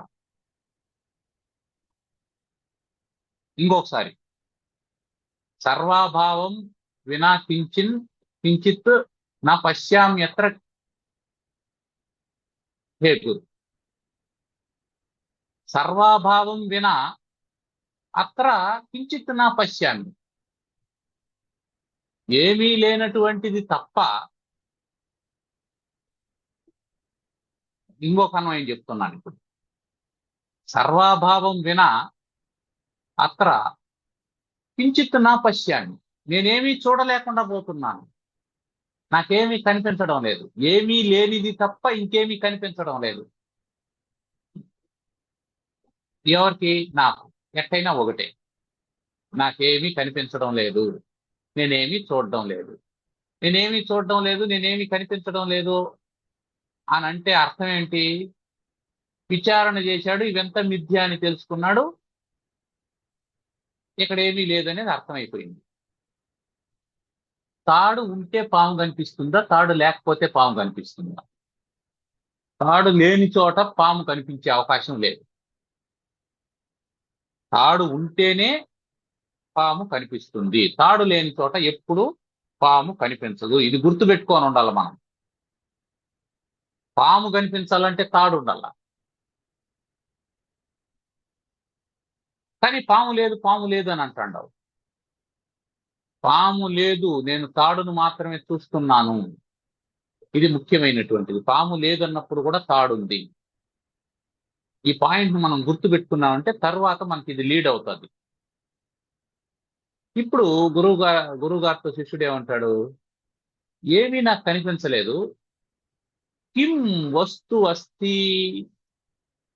[SPEAKER 1] ఇంకొకసారి, సర్వాభావం వినా కించిత్ నా పశ్యామ్యత్ర హేతు. సర్వాభావం వినా అత్ర కించిత్ నా పశ్యామి. ఏమీ లేనటువంటిది తప్ప, ఇంకొక అన్వయం చెప్తున్నాను ఇప్పుడు. సర్వాభావం వినా అత్ర కించిత్ నా పశ్యామి. నేనేమీ చూడలేకుండా పోతున్నాను. నాకేమీ కనిపించడం లేదు. ఏమీ లేనిది తప్ప ఇంకేమీ కనిపించడం లేదు. ఎవరికి? నాకు. ఎట్టయినా ఒకటే. నాకేమీ కనిపించడం లేదు, నేనేమీ చూడడం లేదు. నేనేమీ చూడడం లేదు, నేనేమీ కనిపించడం లేదు అని అంటే అర్థం ఏంటి? విచారణ చేశాడు, ఇవంతా మిథ్య అని తెలుసుకున్నాడు, ఇక్కడ ఏమీ లేదనేది అర్థమైపోయింది. తాడు ఉంటే పాము కనిపిస్తుందా? తాడు లేకపోతే పాము కనిపిస్తుందా? తాడు లేని చోట పాము కనిపించే అవకాశం లేదు. తాడు ఉంటేనే పాము కనిపిస్తుంది. తాడు లేని చోట ఎప్పుడు పాము కనిపించదు. ఇది గుర్తుపెట్టుకొని ఉండాలి మనం. పాము కనిపించాలంటే తాడు ఉండాల. కానీ పాము లేదు, పాము లేదు అని అంటాడు. పాము లేదు, నేను తాడును మాత్రమే చూస్తున్నాను. ఇది ముఖ్యమైనటువంటిది. పాము లేదన్నప్పుడు కూడా తాడుంది. ఈ పాయింట్ మనం గుర్తుపెట్టుకున్నామంటే తర్వాత మనకి ఇది లీడ్ అవుతుంది. ఇప్పుడు గురువుగారితో శిష్యుడు ఏమంటాడు? ఏమీ నాకు కనిపించలేదు. కిం వస్తు అస్తి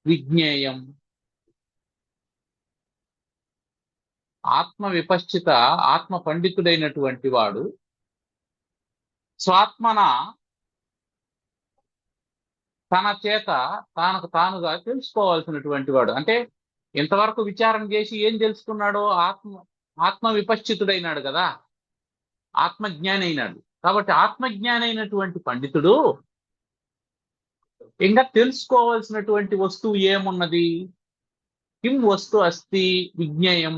[SPEAKER 1] విజ్ఞేయం. ఆత్మ విపశ్చిత, ఆత్మ పండితుడైనటువంటి వాడు స్వాత్మన తన చేత తానకు తానుగా తెలుసుకోవాల్సినటువంటి వాడు. అంటే ఇంతవరకు విచారణ చేసి ఏం తెలుసుకున్నాడో? ఆత్మ విపశ్చితుడైనాడు కదా, ఆత్మజ్ఞాని అయినాడు. కాబట్టి ఆత్మజ్ఞాని అయినటువంటి పండితుడు ఇంకా తెలుసుకోవాల్సినటువంటి వస్తువు ఏమున్నది? కిం వస్తు అస్తి విజ్ఞేయం.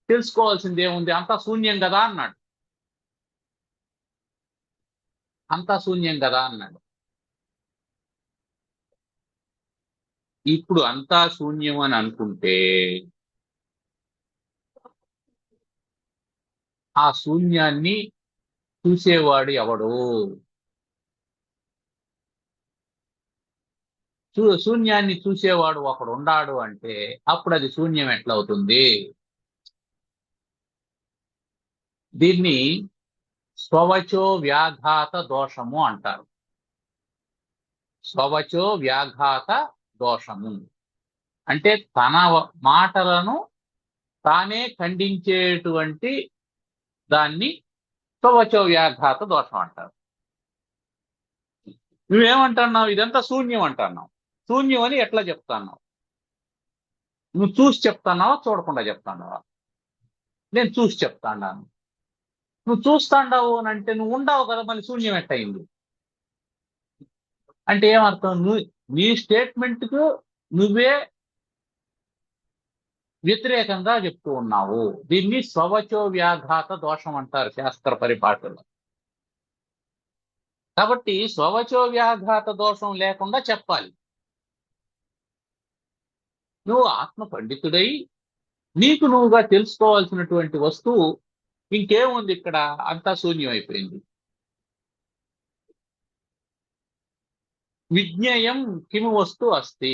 [SPEAKER 1] తెలుసుకోవాల్సింది ఏముంది? అంతా శూన్యం కదా అన్నాడు. అంతా శూన్యం కదా అన్నాడు. ఇప్పుడు అంతా శూన్యం అని అనుకుంటే ఆ శూన్యాన్ని చూసేవాడు ఎవడు? శూన్యాన్ని చూసేవాడు ఒకడు ఉండాడు అంటే అప్పుడు అది శూన్యం ఎట్లవుతుంది? దీన్ని స్వవచో వ్యాఘాత దోషము అంటారు. స్వవచో వ్యాఘాత దోషము అంటే తన మాటలను తానే ఖండించేటువంటి దాన్ని స్వవచో వ్యాఘాత దోషం అంటారు. నువ్వేమంటున్నావు? ఇదంతా శూన్యం అంటున్నావు. శూన్యం అని ఎట్లా చెప్తున్నావు? నువ్వు చూసి చెప్తున్నావా, చూడకుండా చెప్తున్నావా? నేను చూసి చెప్తాను. నువ్వు చూస్తాండావు అని అంటే నువ్వు ఉండవు కదా, మళ్ళీ శూన్యం ఎట్టయింది అంటే ఏమర్థం? నీ స్టేట్మెంట్కు నువ్వే వ్యతిరేకంగా చెప్తూ ఉన్నావు. దీన్ని స్వవచో వ్యాఘాత దోషం అంటారు శాస్త్ర పరిభాషలో. కాబట్టి స్వవచో వ్యాఘాత దోషం లేకుండా చెప్పాలి. నువ్వు ఆత్మ పండితుడై నీకు నువ్వుగా తెలుసుకోవాల్సినటువంటి వస్తువు ఇంకేముంది ఇక్కడ? అంతా శూన్యం అయిపోయింది. విజ్ఞేయం కిము వస్తు అస్తి.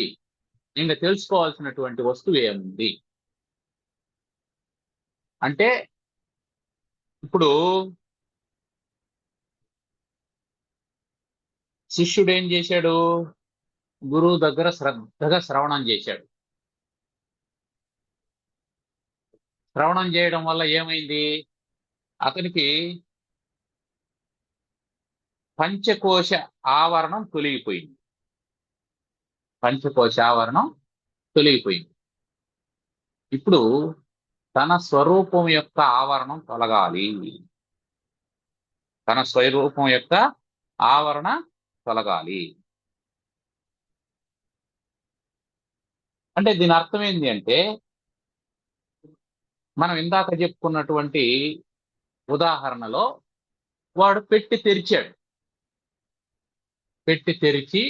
[SPEAKER 1] ఇంకా తెలుసుకోవాల్సినటువంటి వస్తువు ఏముంది? అంటే ఇప్పుడు శిష్యుడు ఏం చేశాడు? గురువు దగ్గర శ్రద్ధగా శ్రవణం చేశాడు. శ్రవణం చేయడం వల్ల ఏమైంది? అతనికి పంచకోశ ఆవరణం తొలగిపోయింది. పంచకోశ ఆవరణం తొలగిపోయింది. ఇప్పుడు తన స్వరూపం యొక్క ఆవరణం తొలగాలి. తన స్వరూపం యొక్క ఆవరణ తొలగాలి అంటే దీని అర్థం ఏంటి అంటే, మనం ఇందాక చెప్పుకున్నటువంటి ఉదాహరణలో వాడు పెట్టి తెరిచాడు. పెట్టి తెరిచి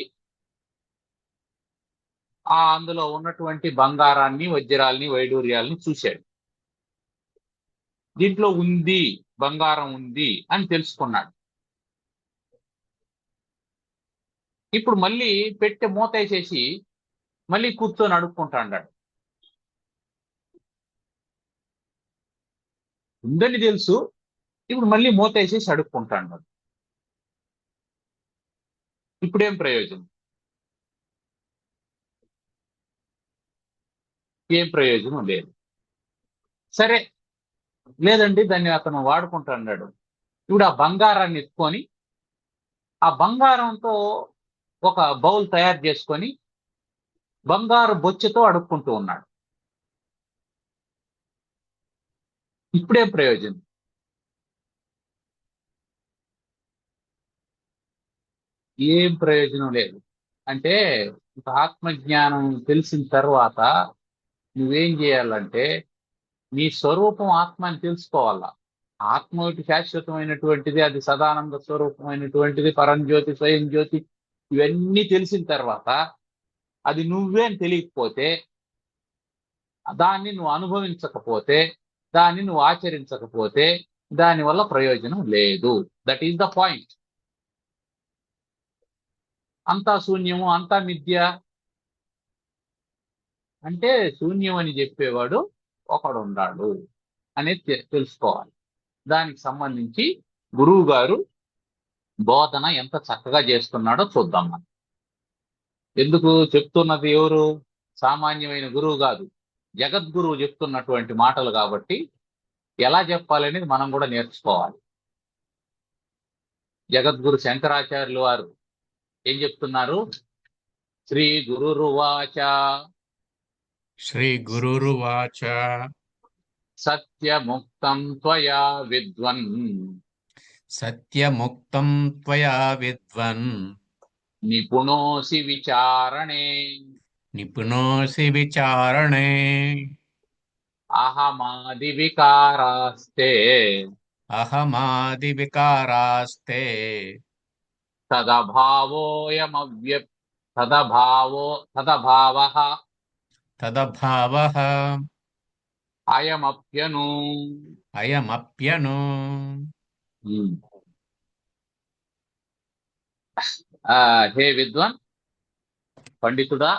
[SPEAKER 1] అందులో ఉన్నటువంటి బంగారాన్ని, వజ్రాల్ని, వైడూర్యాల్ని చూశాడు. దీంట్లో ఉంది, బంగారం ఉంది అని తెలుసుకున్నాడు. ఇప్పుడు మళ్ళీ పెట్టె మూత వేసేసి మళ్ళీ కూర్చొని అడుక్కుంటాడు. ఉందని తెలుసు, ఇప్పుడు మళ్ళీ మూత వేసేసి అడుక్కుంటాడు. ఇప్పుడేం ప్రయోజనం? ఏం ప్రయోజనం లేదు. సరే, లేదండి దాన్ని అతను వాడుకుంటాడు. ఇప్పుడు ఆ బంగారాన్ని ఎత్తుకొని ఆ బంగారంతో ఒక బౌల్ తయారు చేసుకొని బంగారు బొచ్చెతో అడుక్కుంటూ ఉన్నాడు. ఇప్పుడేం ప్రయోజనం? ఏం ప్రయోజనం లేదు. అంటే ఆత్మజ్ఞానం తెలిసిన తర్వాత నువ్వేం చేయాలంటే, నీ స్వరూపం ఆత్మ అని తెలుసుకోవాలా. ఆత్మ ఒకటి శాశ్వతమైనటువంటిది, అది సదానంద స్వరూపమైనటువంటిది, పరంజ్యోతి, స్వయం జ్యోతి, ఇవన్నీ తెలిసిన తర్వాత అది నువ్వే అని తెలియకపోతే, దాన్ని నువ్వు అనుభవించకపోతే, దాన్ని నువ్వు ఆచరించకపోతే దానివల్ల ప్రయోజనం లేదు. That is the point. అంతా శూన్యము, అంతా మిథ్య అంటే శూన్యం అని చెప్పేవాడు ఒకడు ఉన్నాడు అనేది తెలుసుకోవాలి. దానికి సంబంధించి గురువు గారు బోధన ఎంత చక్కగా చేస్తున్నాడో చూద్దాం. మనం ఎందుకు చెప్తున్నది ఎవరు? సామాన్యమైన గురువు కాదు, జగద్గురువు చెప్తున్నటువంటి మాటలు కాబట్టి ఎలా చెప్పాలనేది మనం కూడా నేర్చుకోవాలి. జగద్గురు శంకరాచార్యులు వారు ఏం చెప్తున్నారు? శ్రీ గురురువాచ
[SPEAKER 2] శ్రీ గురురువాచ
[SPEAKER 1] సత్యముక్తం త్వయా విద్వన్
[SPEAKER 2] సత్యముక్తం త్వయా విద్వన్
[SPEAKER 1] నిపుణోసి విచారణే
[SPEAKER 2] నిపుణోసి విచారణే
[SPEAKER 1] అహమాది వికారాస్తే
[SPEAKER 2] అహమాది వికారాస్తే
[SPEAKER 1] తదభావోయమవ్య తదభావః
[SPEAKER 2] తదభావః
[SPEAKER 1] అయమప్యను.
[SPEAKER 2] అయమప్యను.
[SPEAKER 1] హే విద్వాన్, పండితుడా,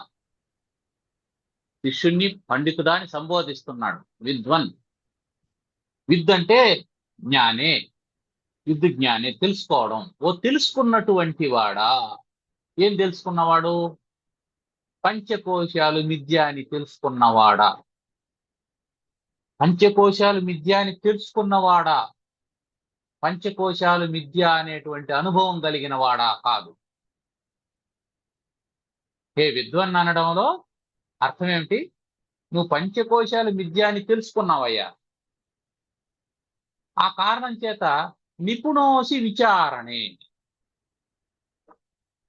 [SPEAKER 1] శిష్యుణ్ణి పండితుడా అని సంబోధిస్తున్నాడు. విద్వన్, విద్ అంటే జ్ఞానే, విద్ జ్ఞానే తెలుసుకోవడం. ఓ తెలుసుకున్నటువంటి వాడా. ఏం తెలుసుకున్నవాడు? పంచకోశాలు మిథ్య అని తెలుసుకున్నవాడా? పంచకోశాలు మిథ్య అని తెలుసుకున్నవాడా? పంచకోశాలు మిథ్య అనేటువంటి అనుభవం కలిగిన వాడా? కాదు. హే విద్వన్ అనడంలో అర్థం ఏమిటి? నువ్వు పంచకోశాలు మిథ్య అని తెలుసుకున్నావయ్యా. ఆ కారణం చేత నిపుణోసి విచారణే,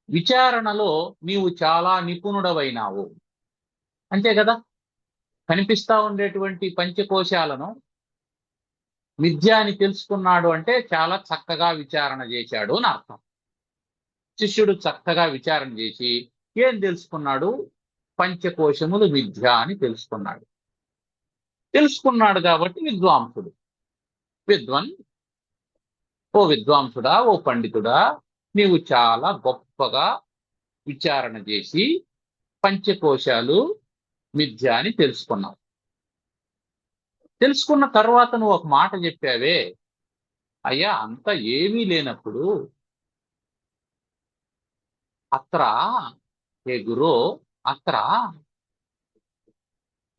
[SPEAKER 1] విచారణలో నీవు చాలా నిపుణుడవైనావు. అంతే కదా? కనిపిస్తా ఉండేటువంటి పంచకోశాలను మిథ్య అని తెలుసుకున్నాడు అంటే చాలా చక్కగా విచారణ చేశాడు అని అర్థం. శిష్యుడు చక్కగా విచారణ చేసి ఏం తెలుసుకున్నాడు? పంచకోశములు మిథ్య అని తెలుసుకున్నాడు. తెలుసుకున్నాడు కాబట్టి విద్వాంసుడు. విద్వన్, ఓ విద్వాంసుడా, ఓ పండితుడా, నీవు చాలా గొప్పగా విచారణ చేసి పంచకోశాలు మిథ్య అని తెలుసుకున్నావు. తెలుసుకున్న తర్వాత నువ్వు ఒక మాట చెప్పావే, అయ్యా అంత ఏమీ లేనప్పుడు అత్ర ఏ గురో అత్ర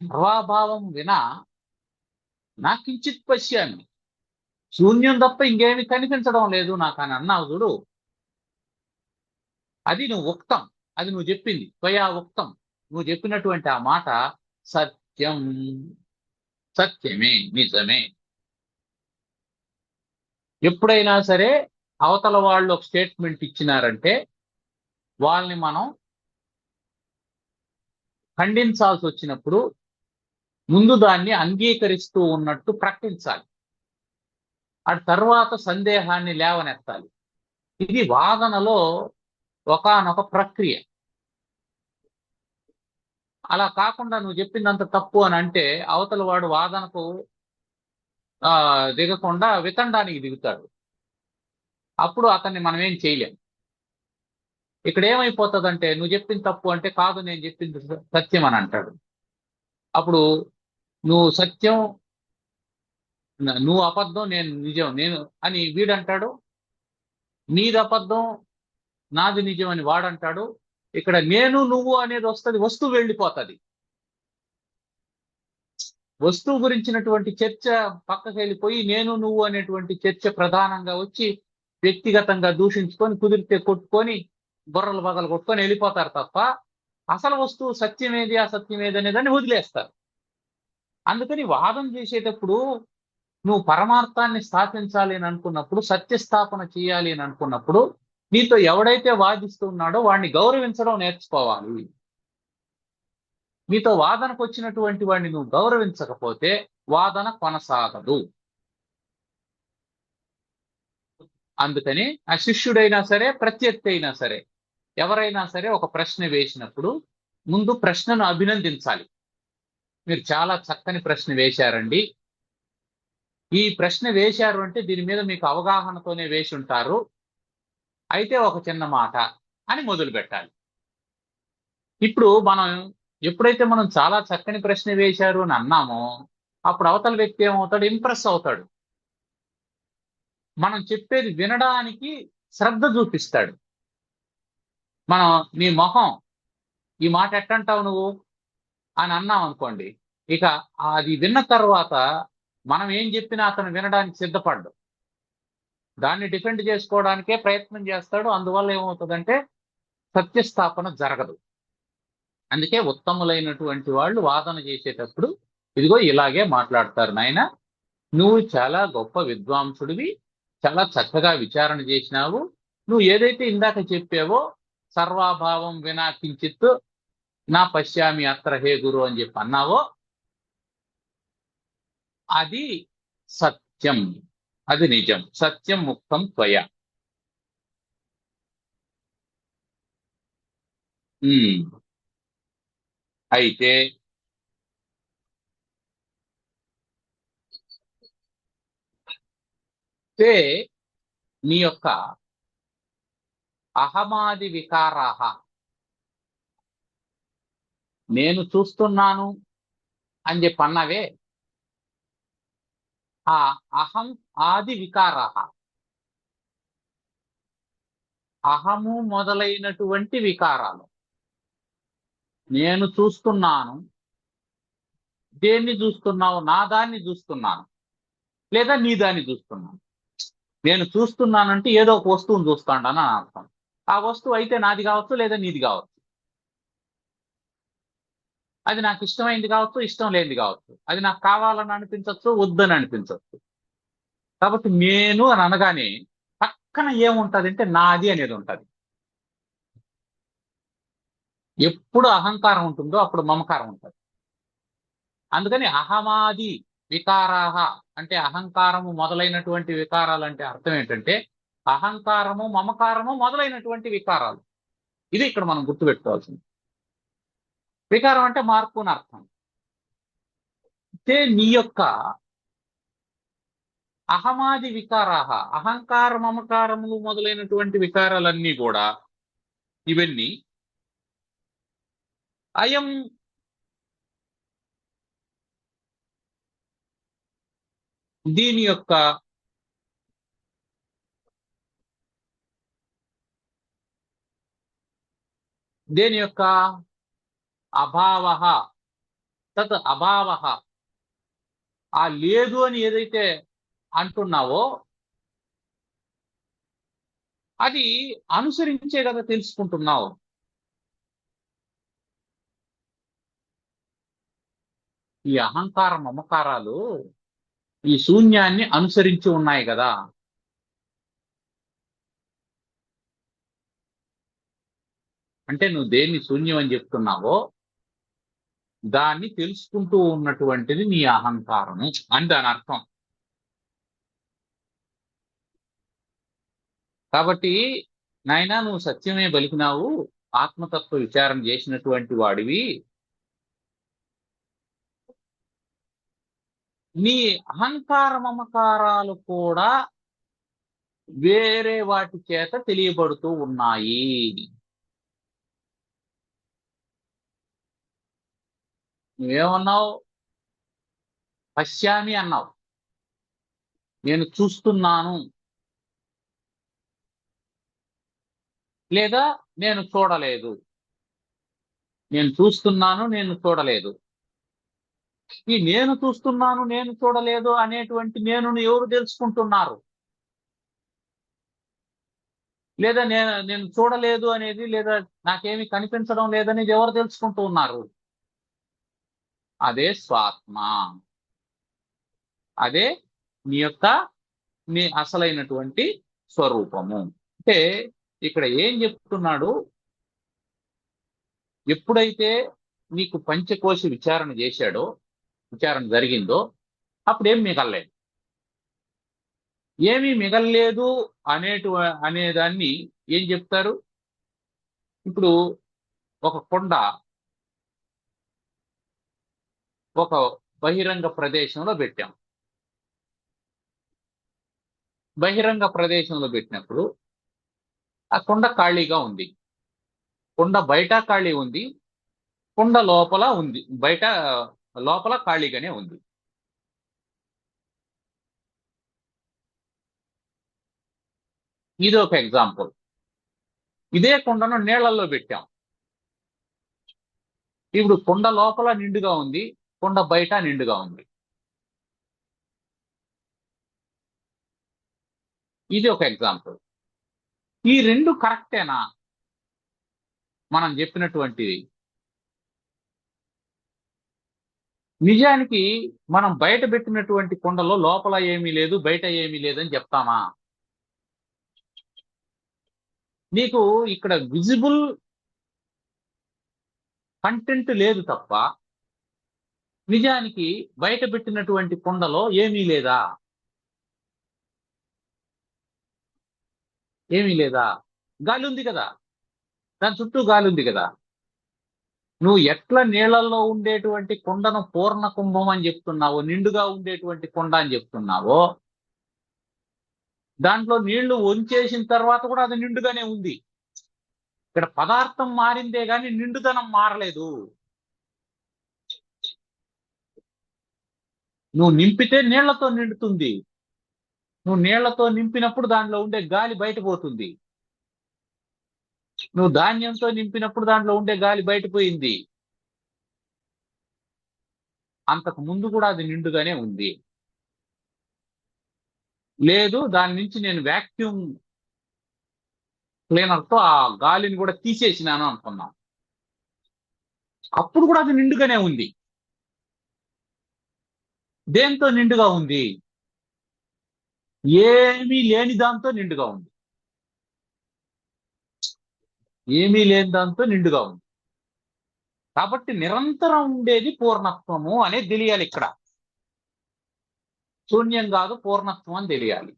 [SPEAKER 1] సర్వాభావం వినా నా కించిత్ పశ్యామి, శూన్యం తప్ప ఇంకేమి కనిపించడం లేదు నాకు అని అన్నావు చూడు. అది నువ్వు ఉక్తం, అది నువ్వు చెప్పింది త్వయా ఉక్తం. నువ్వు చెప్పినటువంటి ఆ మాట సత్యం, సత్యమే, నిజమే. ఎప్పుడైనా సరే అవతల వాళ్ళు ఒక స్టేట్మెంట్ ఇచ్చినారంటే వాళ్ళని మనం ఖండించాల్సి వచ్చినప్పుడు ముందు దాన్ని అంగీకరిస్తూ ఉన్నట్టు ప్రకటించాలి, ఆ తర్వాత సందేహాన్ని లేవనెత్తాలి. ఇది వాదనలో ఒకానొక ప్రక్రియ. అలా కాకుండా నువ్వు చెప్పిందంత తప్పు అని అంటే అవతల వాడు వాదనకు దిగకుండా వితండానికి దిగుతాడు. అప్పుడు అతన్ని మనం ఏం చేయలేం. ఇక్కడ ఏమైపోతుందంటే నువ్వు చెప్పింది తప్పు అంటే కాదు నేను చెప్పింది సత్యం అని అంటాడు. అప్పుడు నువ్వు సత్యం, నువ్వు అబద్ధం, నేను నిజం, నేను అని వీడంటాడు. నీది అబద్ధం, నాది నిజం అని వాడంటాడు. ఇక్కడ నేను నువ్వు అనేది వస్తుంది, వస్తువు వెళ్ళిపోతుంది. వస్తువు గురించినటువంటి చర్చ పక్కకి వెళ్ళిపోయి నేను నువ్వు అనేటువంటి చర్చ ప్రధానంగా వచ్చి వ్యక్తిగతంగా దూషించుకొని కుదిరితే కొట్టుకొని బుర్రలు బగలు కొట్టుకొని వెళ్ళిపోతారు తప్ప అసలు వస్తువు సత్యమేది అసత్యమేది అనేదాన్ని వదిలేస్తారు. అందుకని వాదన చేసేటప్పుడు నువ్వు పరమార్థాన్ని స్థాపించాలి అని అనుకున్నప్పుడు, సత్యస్థాపన చేయాలి అని అనుకున్నప్పుడు నీతో ఎవడైతే వాదిస్తున్నాడో వాడిని గౌరవించడం నేర్చుకోవాలి. నీతో వాదనకు వచ్చినటువంటి వాడిని నువ్వు గౌరవించకపోతే వాదన కొనసాగదు. అందుకని ఆ శిష్యుడైనా సరే ప్రత్యర్థి అయినా సరే ఎవరైనా సరే ఒక ప్రశ్న వేసినప్పుడు ముందు ప్రశ్నను అభినందించాలి. మీరు చాలా చక్కని ప్రశ్న వేశారండి, ఈ ప్రశ్న వేశారు అంటే దీని మీద మీకు అవగాహనతోనే వేసి ఉంటారు, అయితే ఒక చిన్న మాట అని మొదలు పెట్టాలి. ఇప్పుడు ఎప్పుడైతే మనం చాలా చక్కని ప్రశ్న వేశారు అని అన్నామో అప్పుడు అవతల వ్యక్తి ఏమవుతాడు, ఇంప్రెస్ అవుతాడు. మనం చెప్పేది వినడానికి శ్రద్ధ చూపిస్తాడు. మనం నీ మొహం ఈ మాట ఎట్టంటావు నువ్వు అని అన్నాం అనుకోండి, ఇక అది విన్న తర్వాత మనం ఏం చెప్పినా అతను వినడానికి సిద్ధపడ్డు, దాన్ని డిఫెండ్ చేసుకోవడానికే ప్రయత్నం చేస్తాడు. అందువల్ల ఏమవుతుందంటే సత్యస్థాపన జరగదు. అందుకే ఉత్తములైనటువంటి వాళ్ళు వాదన చేసేటప్పుడు ఇదిగో ఇలాగే మాట్లాడతారు, నాయన నువ్వు చాలా గొప్ప విద్వాంసుడివి, చాలా చక్కగా విచారణ చేసినావు, నువ్వు ఏదైతే ఇందాక చెప్పావో సర్వాభావం వినా కించిత్ నా పశ్యామి అత్ర హే గురు అని చెప్పి అన్నావో అది సత్యం, అది నిజం, సత్యం ముక్తం త్వయ. అయితే నీ యొక్క అహమాది వికారాహ, నేను చూస్తున్నాను అని చెప్పి అన్నావే, ఆ అహం ఆది వికారాహ, అహము మొదలైనటువంటి వికారాలు. నేను చూస్తున్నాను, దేన్ని చూస్తున్నావు? నా దాన్ని చూస్తున్నాను లేదా నీ దాన్ని చూస్తున్నాను. నేను చూస్తున్నానంటే ఏదో ఒక వస్తువుని చూస్తాను అని అర్థం. ఆ వస్తువు అయితే నాది కావచ్చు లేదా నీది కావచ్చు, అది నాకు ఇష్టమైంది కావచ్చు, ఇష్టం లేనిది కావచ్చు, అది నాకు కావాలని అనిపించవచ్చు, వద్దని అనిపించవచ్చు. కాబట్టి నేను అని అనగానే పక్కన ఏముంటది అంటే నాది అనేది ఉంటది. ఎప్పుడు అహంకారం ఉంటుందో అప్పుడు మమకారం ఉంటుంది. అందుకని అహమాది వికారాహ అంటే అహంకారము మొదలైనటువంటి వికారాలు అంటే అర్థం ఏంటంటే అహంకారము మమకారము మొదలైనటువంటి వికారాలు. ఇది ఇక్కడ మనం గుర్తుపెట్టుకోవాల్సింది. వికారం అంటే మార్పు అని అర్థం. అయితే నీ యొక్క అహమాది వికారాహ, అహంకార మమకారములు మొదలైనటువంటి వికారాలన్నీ కూడా ఇవన్నీ అయం దీని యొక్క అభావ, తత్ అభావ, ఆ లేదు అని ఏదైతే అంటున్నావో అది అనుసరించే కదా తెలుసుకుంటున్నావు. ఈ అహంకార మమకారాలు ఈ శూన్యాన్ని అనుసరించి ఉన్నాయి కదా. అంటే నువ్వు దేన్ని శూన్యం అని చెప్తున్నావో దాన్ని తెలుసుకుంటూ ఉన్నటువంటిది నీ అహంకారము అని దాని అర్థం. కాబట్టి నాయనా, నువ్వు సత్యమే పలికినావు, ఆత్మతత్వ విచారణ చేసినటువంటి వాడివి. నీ అహంకార మమకారాలు కూడా వేరే వాటి చేత తెలియబడుతూ ఉన్నాయి. నువ్వేమన్నావు? పశ్యామి అన్నావు, నేను చూస్తున్నాను, లేదా నేను చూడలేదు. నేను చూస్తున్నాను, నేను చూడలేదు. ఈ నేను చూస్తున్నాను, నేను చూడలేదు అనేటువంటి నేను ఎవరు తెలుసుకుంటున్నారు? లేదా నేను చూడలేదు అనేది, లేదా నాకేమి కనిపించడం లేదనేది ఎవరు తెలుసుకుంటూ ఉన్నారు? అదే స్వాత్మ. అదే నీ అసలైనటువంటి స్వరూపము. అంటే ఇక్కడ ఏం చెప్తున్నాడు? ఎప్పుడైతే నీకు పంచకోశ విచారణ జరిగిందో అప్పుడేం మిగల్లేదు. ఏమీ మిగల్లేదు అనేదాన్ని ఏం చెప్తారు? ఇప్పుడు ఒక కొండ ఒక బహిరంగ ప్రదేశంలో పెట్టాం. బహిరంగ ప్రదేశంలో పెట్టినప్పుడు ఆ కొండ ఖాళీగా ఉంది. కొండ బయట ఖాళీ ఉంది, కొండ లోపల ఉంది, లోపల ఖాళీగానే ఉంది. ఇది ఒక ఎగ్జాంపుల్. ఇదే కొండను నీళ్లలో పెట్టాం. ఇప్పుడు కొండ లోపల నిండుగా ఉంది, కొండ బయట నిండుగా ఉంది. ఇది ఒక ఎగ్జాంపుల్. ఈ రెండు కరెక్టేనా మనం చెప్పినటువంటిది? నిజానికి మనం బయట పెట్టినటువంటి కొండలో లోపల ఏమీ లేదు, బయట ఏమీ లేదని చెప్తామా? నీకు ఇక్కడ విజిబుల్ కంటెంట్ లేదు తప్ప నిజానికి బయట పెట్టినటువంటి కొండలో ఏమీ లేదా? ఏమీ లేదా? గాలి ఉంది కదా, దాని చుట్టూ గాలి ఉంది కదా. నువ్వు ఎట్లా నీళ్లలో ఉండేటువంటి కొండను పూర్ణ కుంభం అని చెప్తున్నావో, నిండుగా ఉండేటువంటి కొండ అని చెప్తున్నావో, దాంట్లో నీళ్లు వంచేసిన తర్వాత కూడా అది నిండుగానే ఉంది. ఇక్కడ పదార్థం మారిందే గాని నిండుదనం మారలేదు. నువ్వు నింపితే నీళ్లతో నిండుతుంది. నువ్వు నీళ్లతో నింపినప్పుడు దాంట్లో ఉండే గాలి బయట పోతుంది. నువ్వు ధాన్యంతో నింపినప్పుడు దాంట్లో ఉండే గాలి బయటపోయింది. అంతకు ముందు కూడా అది నిండుగానే ఉంది. లేదు, దాని నుంచి నేను వాక్యూమ్ క్లీనర్తో ఆ గాలిని కూడా తీసేసినాను అనుకున్నాం, అప్పుడు కూడా అది నిండుగానే ఉంది. దేంతో నిండుగా ఉంది? ఏమీ లేని దాంతో నిండుగా ఉంది. ఏమీ లేని దాంతో నిండుగా ఉంది. కాబట్టి నిరంతరం ఉండేది పూర్ణత్వము అనేది తెలియాలి. ఇక్కడ శూన్యం కాదు, పూర్ణత్వం అని తెలియాలి.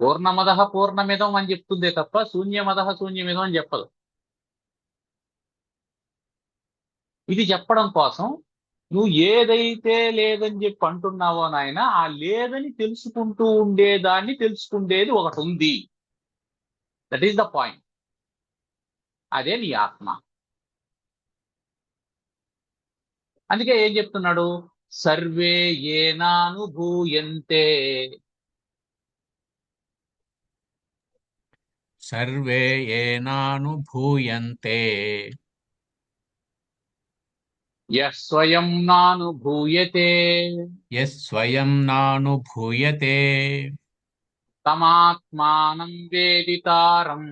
[SPEAKER 1] పూర్ణమద పూర్ణమిదం అని చెప్తుందే తప్ప శూన్యమద శూన్యమిదం అని చెప్పదు. ఇది చెప్పడం కోసం నువ్వు ఏదైతే లేదని చెప్పి అంటున్నావో నాయన, ఆ లేదని తెలుసుకుంటూ ఉండేదాన్ని తెలుసుకుండేది ఒకటి ఉంది. That is the point. అదే నీ ఆత్మ. అందుకే ఏం చెప్తున్నాడు? సర్వే ఏనానుభూయంతే
[SPEAKER 2] సర్వే ఏనానుభూయంతే
[SPEAKER 1] యస్వయం నానుభూయతే
[SPEAKER 2] యస్వయం నానుభూయతే
[SPEAKER 1] తమాత్మానం వేదితారం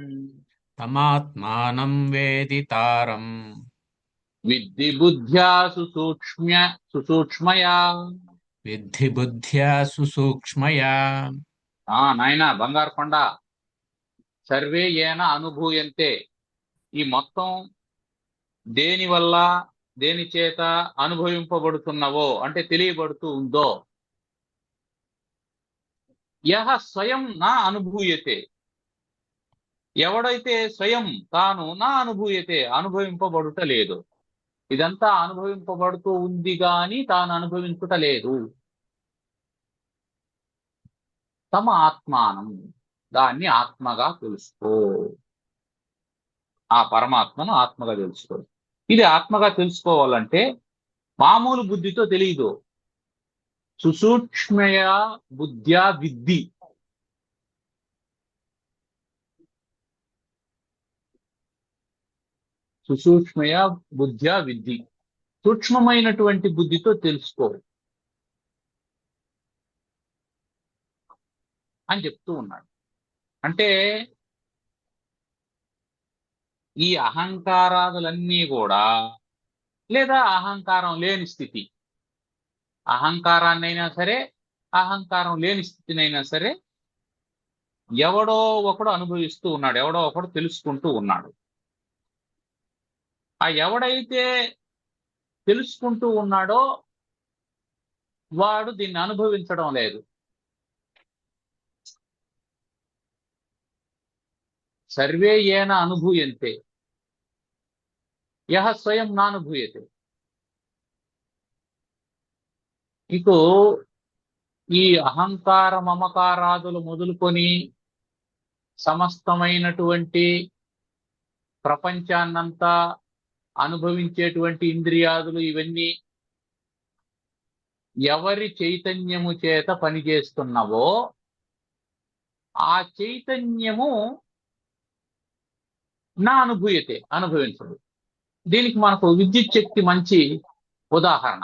[SPEAKER 2] తమాత్మానం వేదితారం
[SPEAKER 1] విద్ధి బుద్ధ్యా సుసూక్ష్మయా.
[SPEAKER 2] విద్ధి బుద్ధ్యా సుసూక్ష్మయా.
[SPEAKER 1] నాయనా బంగారు కొండ, సర్వే ఏన అనుభూయంతే, ఈ మొత్తం దేని వల్ల దేని చేత అనుభవింపబడుతున్నవో అంటే తెలియబడుతూ ఉందో, యహ స్వయం నా అనుభూయతే, ఎవడైతే స్వయం తాను నా అనుభూయతే అనుభవింపబడుట లేదు, ఇదంతా అనుభవింపబడుతూ ఉంది గాని తాను అనుభవించుట లేదు. తమ ఆత్మానం, దాన్ని ఆత్మగా తెలుసుకో, ఆ పరమాత్మను ఆత్మగా తెలుసుకో. ఇది ఆత్మగా తెలుసుకోవాలంటే మామూలు బుద్ధితో తెలియదు, సుసూక్ష్మయ బుద్ధ్యా విద్ధి. సుసూక్ష్మయ బుద్ధ్యా విద్ధి, సూక్ష్మమైనటువంటి బుద్ధితో తెలుసుకో అని చెప్తూ ఉన్నాడు. అంటే ఈ అహంకారాదులన్నీ కూడా, లేదా అహంకారం లేని స్థితి, అహంకారాన్నైనా సరే అహంకారం లేని స్థితినైనా సరే ఎవడో ఒకడు అనుభవిస్తూ ఉన్నాడు, ఎవడో ఒకడు తెలుసుకుంటూ ఉన్నాడు. ఆ ఎవడైతే తెలుసుకుంటూ ఉన్నాడో వాడు దీన్ని అనుభవించడం లేదు. సర్వే ఏన అనుభూయంతే యహ స్వయం నానుభూయతే. ఇకు ఈ అహంకార మమకారాదులు మొదలుకొని సమస్తమైనటువంటి ప్రపంచాన్నంతా అనుభవించేటువంటి ఇంద్రియాదులు, ఇవన్నీ ఎవరి చైతన్యము చేత పనిచేస్తున్నవో ఆ చైతన్యము నా అనుభూయతే, అనుభవించదు. దీనికి మనకు విద్యుత్ శక్తి మంచి ఉదాహరణ.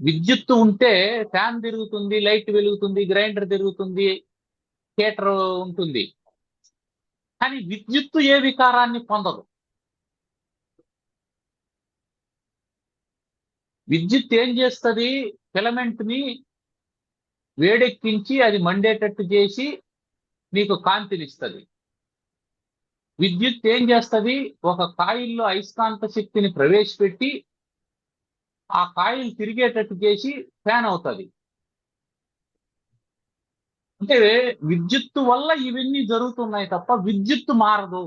[SPEAKER 1] విద్యుత్తు ఉంటే ఫ్యాన్ తిరుగుతుంది, లైట్ వెలుగుతుంది, గ్రైండర్ తిరుగుతుంది, హీటర్ ఉంటుంది. కానీ విద్యుత్తు ఏ వికారాన్ని పొందదు. విద్యుత్ ఏం చేస్తుంది? ఫిలమెంట్ ని వేడెక్కించి అది మండేటట్టు చేసి నీకు కాంతినిస్తుంది. విద్యుత్ ఏం చేస్తుంది? ఒక కాయిల్లో అయస్కాంత శక్తిని ప్రవేశపెట్టి ఆ కాయిల్ తిరిగేటట్టు చేసి ఫ్యాన్ అవుతుంది. అంటే విద్యుత్తు వల్ల ఇవన్నీ జరుగుతున్నాయి తప్ప విద్యుత్తు మారదు.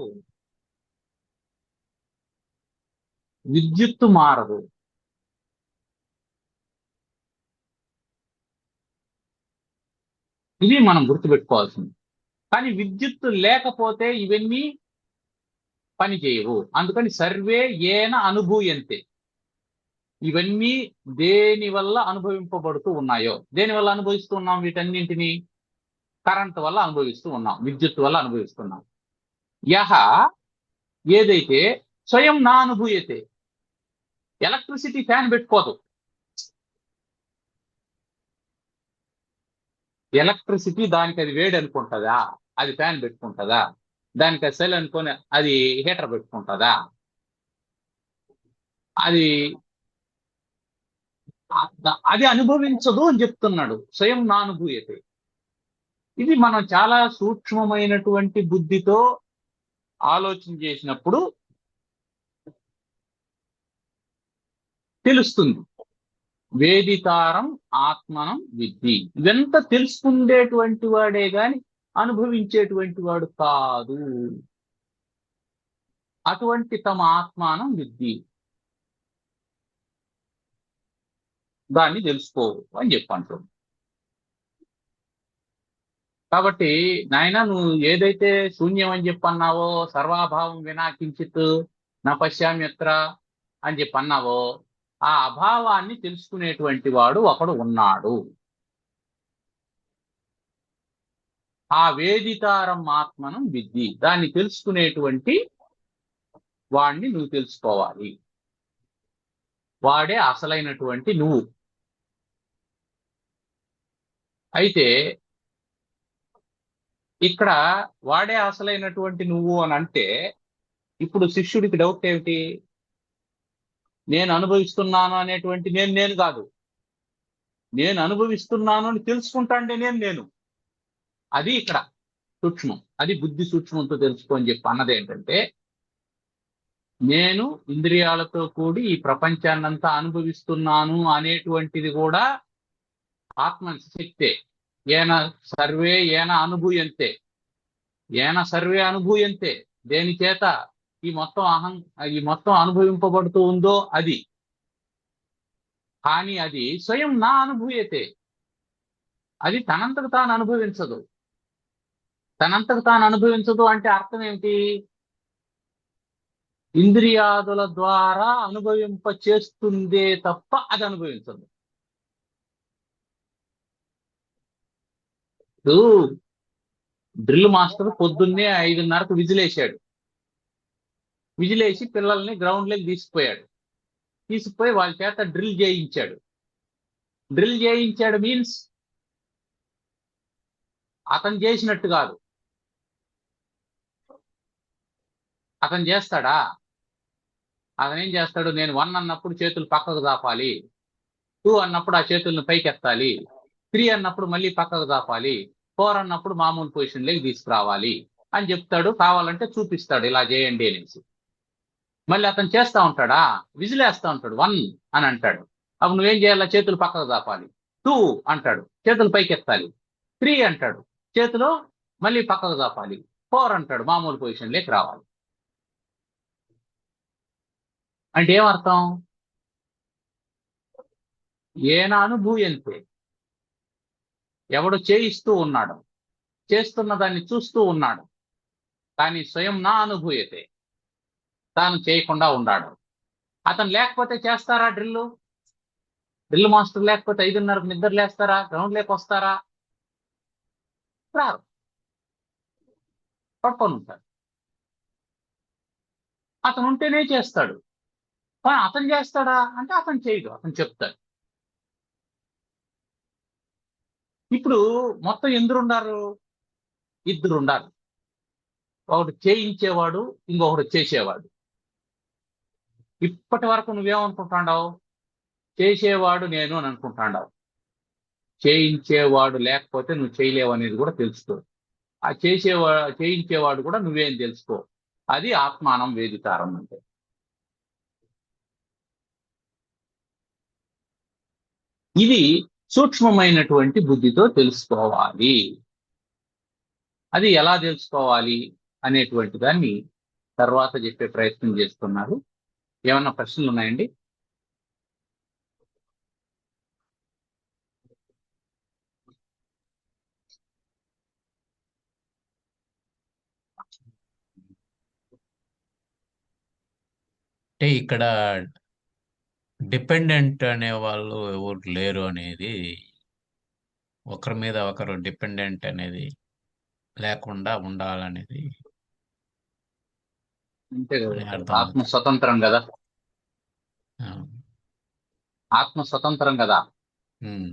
[SPEAKER 1] విద్యుత్తు మారదు. ఇది మనం గుర్తుపెట్టుకోవాల్సింది. కానీ విద్యుత్తు లేకపోతే ఇవన్నీ పని చేయవు. అందుకని సర్వే ఏన అనుభూయంతే, ఇవన్నీ దేని వల్ల అనుభవింపబడుతూ ఉన్నాయో, దేని వల్ల అనుభవిస్తూ ఉన్నాం వీటన్నింటినీ? కరెంట్ వల్ల అనుభవిస్తూ ఉన్నాం, విద్యుత్ వల్ల అనుభవిస్తున్నాం. యహ ఏదైతే స్వయం నా అనుభూయతే, ఎలక్ట్రిసిటీ ఫ్యాన్ పెట్టుకోదు. ఎలక్ట్రిసిటీ దానికి అది వేడి అనుకుంటుందా? అది ఫ్యాన్ పెట్టుకుంటుందా? దానికి అది సెల్ అనుకొని అది హీటర్ పెట్టుకుంటుందా? అది అది అనుభవించదు అని చెప్తున్నాడు. స్వయం నా అనుభూయతే. ఇది మనం చాలా సూక్ష్మమైనటువంటి బుద్ధితో ఆలోచన చేసినప్పుడు తెలుస్తుంది. వేదితారం ఆత్మనం విద్ధి. ఇదంతా తెలుసుకుండేటువంటి వాడే గాని అనుభవించేటువంటి వాడు కాదు. అటువంటి తమ ఆత్మానం విద్ధి, దాన్ని తెలుసుకో అని చెప్పంటాడు. కాబట్టి నాయన, నువ్వు ఏదైతే శూన్యం అని చెప్పన్నావో, సర్వాభావం వినా కించిత్, నా పశ్యామ్యత్ర అని చెప్పి అన్నావో ఆ అభావాన్ని తెలుసుకునేటువంటి వాడు ఒకడు ఉన్నాడు. ఆ వేదితారం ఆత్మనం విద్ధి, దాన్ని తెలుసుకునేటువంటి వాడిని నువ్వు తెలుసుకోవాలి. వాడే అసలైనటువంటి నువ్వు. అయితే ఇక్కడ వాడే అసలైనటువంటి నువ్వు అని అంటే ఇప్పుడు శిష్యుడికి డౌట్ ఏమిటి? నేను అనుభవిస్తున్నాను అనేటువంటి నేను కాదు, నేను అనుభవిస్తున్నాను అని తెలుసుకుంటాండే నేను. అది ఇక్కడ సూక్ష్మం, అది బుద్ధి సూక్ష్మంతో తెలుసుకో అని చెప్పి అన్నది ఏంటంటే, నేను ఇంద్రియాలతో కూడి ఈ ప్రపంచాన్నంతా అనుభవిస్తున్నాను అనేటువంటిది కూడా ఆత్మశక్తే. ఏన సర్వే ఏన అనుభూయంతే, ఏన సర్వే అనుభూయంతే. దేని చేత ఈ మొత్తం అనుభవింపబడుతూ ఉందో అది. కానీ అది స్వయం నా అనుభూయతే, అది తనంతకు తాను అనుభవించదు. తనంతకు తాను అనుభవించదు అంటే అర్థం ఏమిటి? ఇంద్రియాదుల ద్వారా అనుభవింప చేస్తుందే తప్ప అది అనుభవించదు. ఇప్పుడు డ్రిల్ మాస్టర్ పొద్దున్నే 5:30కు విజిలేశాడు. విజిలేసి పిల్లల్ని గ్రౌండ్లోకి తీసుకుపోయి వాళ్ళ చేత డ్రిల్ చేయించాడు. డ్రిల్ చేయించాడు మీన్స్ అతను చేసినట్టు కాదు. అతను చేస్తాడా? అతను ఏం చేస్తాడు? నేను 1 అన్నప్పుడు చేతులు పక్కకు దాపాలి, 2 అన్నప్పుడు ఆ చేతులను పైకెత్తాలి, 3 అన్నప్పుడు మళ్ళీ పక్కకు దాపాలి, 4 అన్నప్పుడు మామూలు పొజిషన్లోకి తీసుకురావాలి అని చెప్తాడు. కావాలంటే చూపిస్తాడు, ఇలా చేయండి అనేసి. మళ్ళీ అతను చేస్తా ఉంటాడా? విజిలేస్తా ఉంటాడు. 1 అని అంటాడు, అప్పుడు నువ్వేం చేయాలి? చేతులు పక్కకు దాపాలి. 2 అంటాడు, చేతులు పైకెత్తాలి. 3 అంటాడు, చేతులు మళ్ళీ పక్కకు దాపాలి. 4 అంటాడు, మామూలు పొజిషన్లోకి రావాలి. అంటే ఏమర్థం? ఏన అనుభూయంతే, ఎవడు చేయిస్తూ ఉన్నాడు, చేస్తున్న దాన్ని చూస్తూ ఉన్నాడు, కానీ స్వయం నా అనుభూయతే, తాను చేయకుండా ఉన్నాడు. అతను లేకపోతే చేస్తారా డ్రిల్ మాస్టర్ లేకపోతే 5:30కు నిద్ర లేస్తారా? గ్రౌండ్ లేక వస్తారా? రారు, పట్టుకొని ఉంటారు. అతను ఉంటేనే చేస్తాడు. కానీ అతను చేస్తాడా అంటే అతను చేయడు, అతను చెప్తాడు. ఇప్పుడు మొత్తం ఎందరున్నారు? ఇద్దరుండాలి. ఒకడు చేయించేవాడు, ఇంకొకడు చేసేవాడు. ఇప్పటి వరకు నువ్వేమనుకుంటాండావు? చేసేవాడు నేను అని అనుకుంటాండావు. చేయించేవాడు లేకపోతే నువ్వు చేయలేవు అనేది కూడా తెలుసుకో. ఆ చేయించేవాడు కూడా నువ్వేం తెలుసుకో. అది ఆత్మానం వేదితారం అంటే. ఇది సూక్ష్మమైనటువంటి బుద్ధితో తెలుసుకోవాలి. అది ఎలా తెలుసుకోవాలి అనేటువంటి దాన్ని తర్వాత చెప్పే ప్రయత్నం చేస్తున్నారు. ఏమన్నా ప్రశ్నలు ఉన్నాయండి?
[SPEAKER 2] అంటే ఇక్కడ డిపెండెంట్ అనే వాళ్ళు ఎవరు లేరు అనేది, ఒకరి మీద ఒకరు డిపెండెంట్ అనేది లేకుండా ఉండాలనేది
[SPEAKER 1] అంతే
[SPEAKER 2] అని
[SPEAKER 1] కదా,
[SPEAKER 2] అర్థం
[SPEAKER 1] ఆత్మ
[SPEAKER 2] అవుతుంది.
[SPEAKER 1] స్వతంత్రం కదా.
[SPEAKER 2] ఆ,
[SPEAKER 1] ఆత్మ స్వతంత్రం కదా,
[SPEAKER 2] ఉమ్.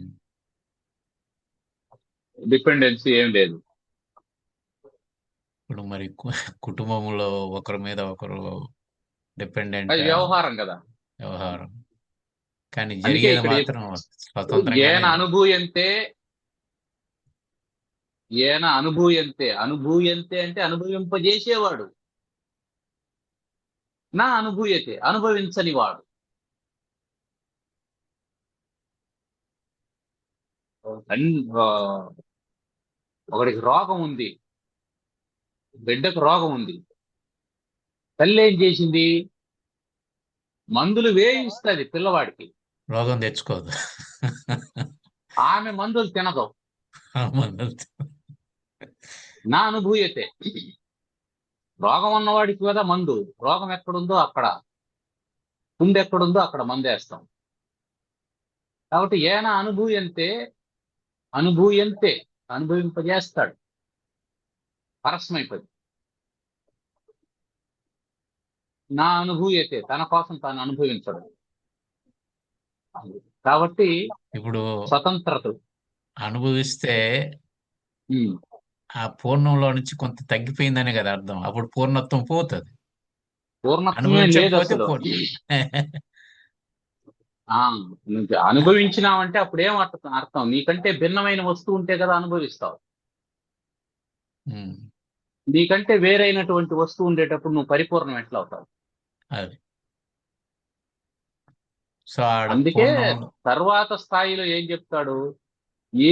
[SPEAKER 1] డిపెండెన్సీ ఏం లేదు.
[SPEAKER 2] ఇప్పుడు మరి కుటుంబంలో ఒకరి మీద ఒకరు డిపెండెంట్
[SPEAKER 1] అది వ్యవహారం కదా.
[SPEAKER 2] వ్యవహారం, కానీ
[SPEAKER 1] అందుకే
[SPEAKER 2] జరిగేది
[SPEAKER 1] ఇక్కడ
[SPEAKER 2] మాత్రం స్వతంత్రంగానే
[SPEAKER 1] ఏన అనుభూయంతే, ఏన అనుభూయంతే. అనుభూయంతే అంటే అనుభవింపజేసేవాడు. నా అనుభూయతే, అనుభవించని వాడు. ఒకడికి రోగం ఉంది, బిడ్డకు రోగం ఉంది. తల్లి ఏం చేసింది? మందులు వేయిస్తుంది పిల్లవాడికి,
[SPEAKER 2] రోగం తెచ్చుకోదు.
[SPEAKER 1] ఆమె మందులు తినదు.
[SPEAKER 2] మందులు
[SPEAKER 1] నా అనుభూయతే. రోగం ఉన్నవాడికి కదా మందు. రోగం ఎక్కడుందో అక్కడ, పుండు ఎక్కడుందో అక్కడ మందు వేస్తాం. కాబట్టి ఏన అనుభూయంతే అనుభవింపజేస్తాడు పరస్మైపది. నా అనుభూయతే, తన కోసం తాను అనుభవించడం. కాబట్టి
[SPEAKER 2] ఇప్పుడు
[SPEAKER 1] స్వతంత్రత.
[SPEAKER 2] అనుభవిస్తే
[SPEAKER 1] ఉమ్.
[SPEAKER 2] ఆ పూర్ణంలో నుంచి కొంత తగ్గిపోయిందనే కదా అర్థం. అప్పుడు పూర్ణత్వం పోతుంది.
[SPEAKER 1] పూర్ణత్వమే లేదు
[SPEAKER 2] అనుభవించకపోతే
[SPEAKER 1] అసలు. ఆ నువ్వు అనుభవించినావంటే అప్పుడు ఏం అర్థం? నీకంటే భిన్నమైన వస్తువు ఉంటే కదా అనుభవిస్తావు.
[SPEAKER 2] ఉమ్,
[SPEAKER 1] నీకంటే వేరైనటువంటి వస్తువు ఉండేటప్పుడు నువ్వు పరిపూర్ణం ఎట్లా అవుతావు?
[SPEAKER 2] అది. సో ఆడ
[SPEAKER 1] అందుకే
[SPEAKER 2] పూర్ణం
[SPEAKER 1] తర్వాత స్థాయిలో ఏం చెప్తాడు?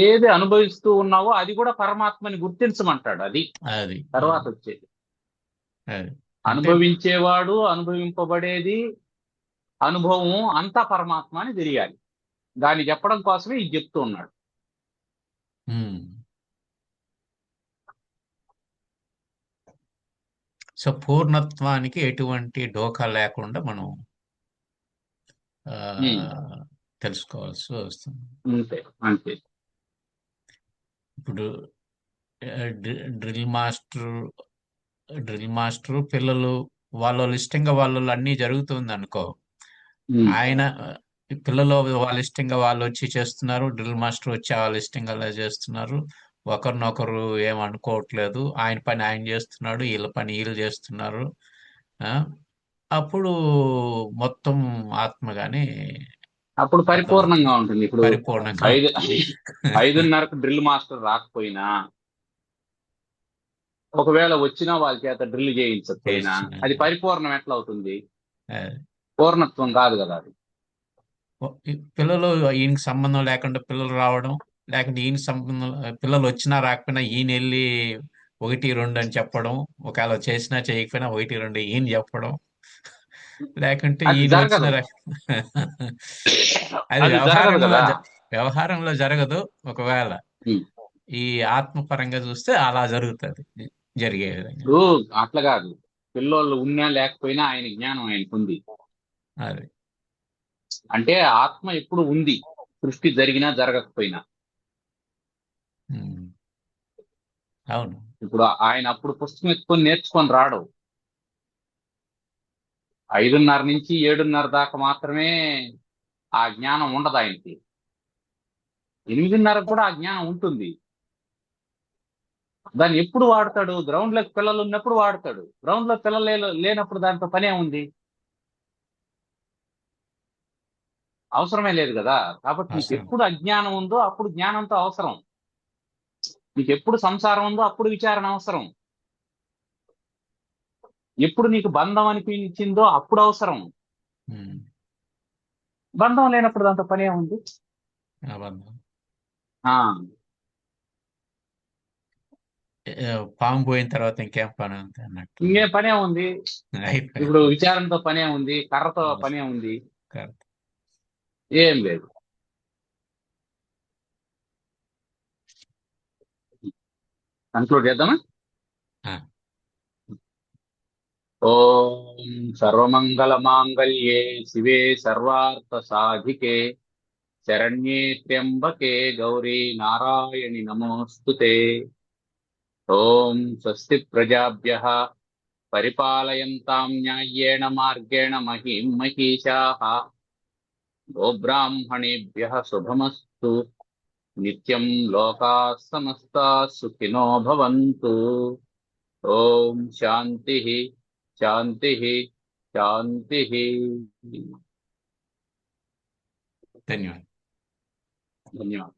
[SPEAKER 1] ఏది అనుభవిస్తూ ఉన్నావో అది కూడా పరమాత్మని గుర్తించమంటాడు. అది
[SPEAKER 2] అది
[SPEAKER 1] తర్వాత వచ్చేది.
[SPEAKER 2] అది అంటే
[SPEAKER 1] అనుభవించేవాడు, అనుభవింపబడేది, అనుభవం అంతా పరమాత్మ అని తెలియాలి. దాన్ని చెప్పడం కోసమే ఇది చెప్తూ ఉన్నాడు.
[SPEAKER 2] ఉమ్. సో పూర్ణత్వానికి ఎటువంటి డోకా లేకుండా మనం ఆ,
[SPEAKER 1] ఉమ్.
[SPEAKER 2] తెలుసుకోవాల్సి వస్తుంది.
[SPEAKER 1] అంతే అంతే.
[SPEAKER 2] ఇప్పుడు ఆ, డ్రిల్ మాస్టర్ పిల్లలు వాళ్ళ ఇష్టంగా వాళ్ళు అన్నీ జరుగుతుంది అనుకో.
[SPEAKER 1] ఉమ్.
[SPEAKER 2] ఆయన పిల్లలు వాళ్ళ ఇష్టంగా వాళ్ళు వచ్చి చేస్తున్నారు, డ్రిల్ మాస్టర్ వచ్చి వాళ్ళ ఇష్టంగా అలా చేస్తున్నారు. ఒకరినొకరు ఏం అనుకోవట్లేదు, ఆయన పని ఆయన చేస్తున్నాడు, వీళ్ళ పని వీళ్ళు చేస్తున్నారు. ఆ, అప్పుడు మొత్తం ఆత్మ గాని
[SPEAKER 1] అప్పుడు
[SPEAKER 2] అర్థమవుతుంది,
[SPEAKER 1] పరిపూర్ణంగా ఉంటుంది. ఇప్పుడు
[SPEAKER 2] పరిపూర్ణంగా
[SPEAKER 1] 5:30కు డ్రిల్ మాస్టర్ రాకపోయినా, ఒకవేళ వచ్చినా వాళ్ళ చేత డ్రిల్ చేయించకపోయినా, అది
[SPEAKER 2] చేస్తున్నారు.
[SPEAKER 1] పరిపూర్ణం ఎట్లా అవుతుంది?
[SPEAKER 2] ఆ,
[SPEAKER 1] పూర్ణత్వం కాదు కదా అది.
[SPEAKER 2] ఈ పిల్లలు ఈయనకి సంబంధం లేకుండా పిల్లలు రావడం, లేకుంటే ఈయన సంబంధం పిల్లలు వచ్చినా రాకపోయినా ఈయన వెళ్ళి 1, 2 అని చెప్పడం, ఒకవేళ చేసినా చేయకపోయినా 1, 2 ఈయన చెప్పడం, లేకుంటే
[SPEAKER 1] అది
[SPEAKER 2] ఈయన వచ్చిన
[SPEAKER 1] జరగదు.
[SPEAKER 2] అది
[SPEAKER 1] అది జరగదు కదా.
[SPEAKER 2] వ్యవహారంలో జరగదు. ఒకవేళ
[SPEAKER 1] ఉమ్.
[SPEAKER 2] ఈ ఆత్మపరంగా చూస్తే అలా జరుగుతుంది, జరిగే విధంగా.
[SPEAKER 1] ఇప్పుడు అట్లా కాదు. పిల్లోళ్ళు ఉన్నా లేకపోయినా ఆయన జ్ఞానం ఆయనకు ఉంది.
[SPEAKER 2] అది
[SPEAKER 1] అంటే ఆత్మ ఎప్పుడు ఉంది, సృష్టి జరిగినా జరగకపోయినా.
[SPEAKER 2] ఉమ్, అవును.
[SPEAKER 1] ఇప్పుడు ఆయన అప్పుడు పుస్తకం ఎత్తుకొని నేర్చుకొని రాడు. 5:30 నుంచి 7:30 దాకా మాత్రమే ఆ జ్ఞానం ఉండదు ఆయనకి. 8:30 కూడా ఆ జ్ఞానం ఉంటుంది. దాన్ని ఎప్పుడు వాడతాడు? గ్రౌండ్ లోకి పిల్లలు ఉన్నప్పుడు వాడతాడు. గ్రౌండ్ లో పిల్లలు లేనప్పుడు దాంతో పనే ఉంది, అవసరమే లేదు కదా. కాబట్టి నీకు
[SPEAKER 2] అవసరం.
[SPEAKER 1] ఎప్పుడు అజ్ఞానం ఉందో అప్పుడు జ్ఞానంతో అవసరం. నీకు ఎప్పుడు సంసారం ఉందో అప్పుడు విచారణ అవసరం. ఎప్పుడు నీకు బంధం అనిపించిందో అప్పుడు అవసరం.
[SPEAKER 2] ఉమ్,
[SPEAKER 1] బంధం లేనప్పుడు దాంతో పనే ఉంది.
[SPEAKER 2] అబద్ధం.
[SPEAKER 1] ఆ
[SPEAKER 2] పాము పోయిన తర్వాత ఇంకేం పని ఉంది అన్నట్టు
[SPEAKER 1] ఇంకేం పనే ఉంది. ఇప్పుడు
[SPEAKER 2] అయిపోయింది.
[SPEAKER 1] విచారంతో పనే ఉంది, కర్రతో పనే ఉంది,
[SPEAKER 2] కరెక్ట్.
[SPEAKER 1] ఏం లేదు. కన్క్లూడ్ చేద్దామా?
[SPEAKER 2] ఆ,
[SPEAKER 1] ఓం సర్వమంగళ మాంగళ్యే శివే సర్వార్థ సాధికే శరణ్యే త్ర్యంబకే గౌరీ నారాయణి నమోస్తుతే. ఓం స్వస్తి ప్రజాభ్యః పరిపాలయంతాం న్యాయేణ మార్గేణ మహీం మహీషాః. గోబ్రాహ్మణేభ్యః శుభమస్తు. నిత్యం లోకాః సమస్తాః సుఖినో భవంతు. ఓం శాంతి శాంతి శాంతి.
[SPEAKER 2] ధన్యవాదాలు.
[SPEAKER 1] ధన్యవాదాలు.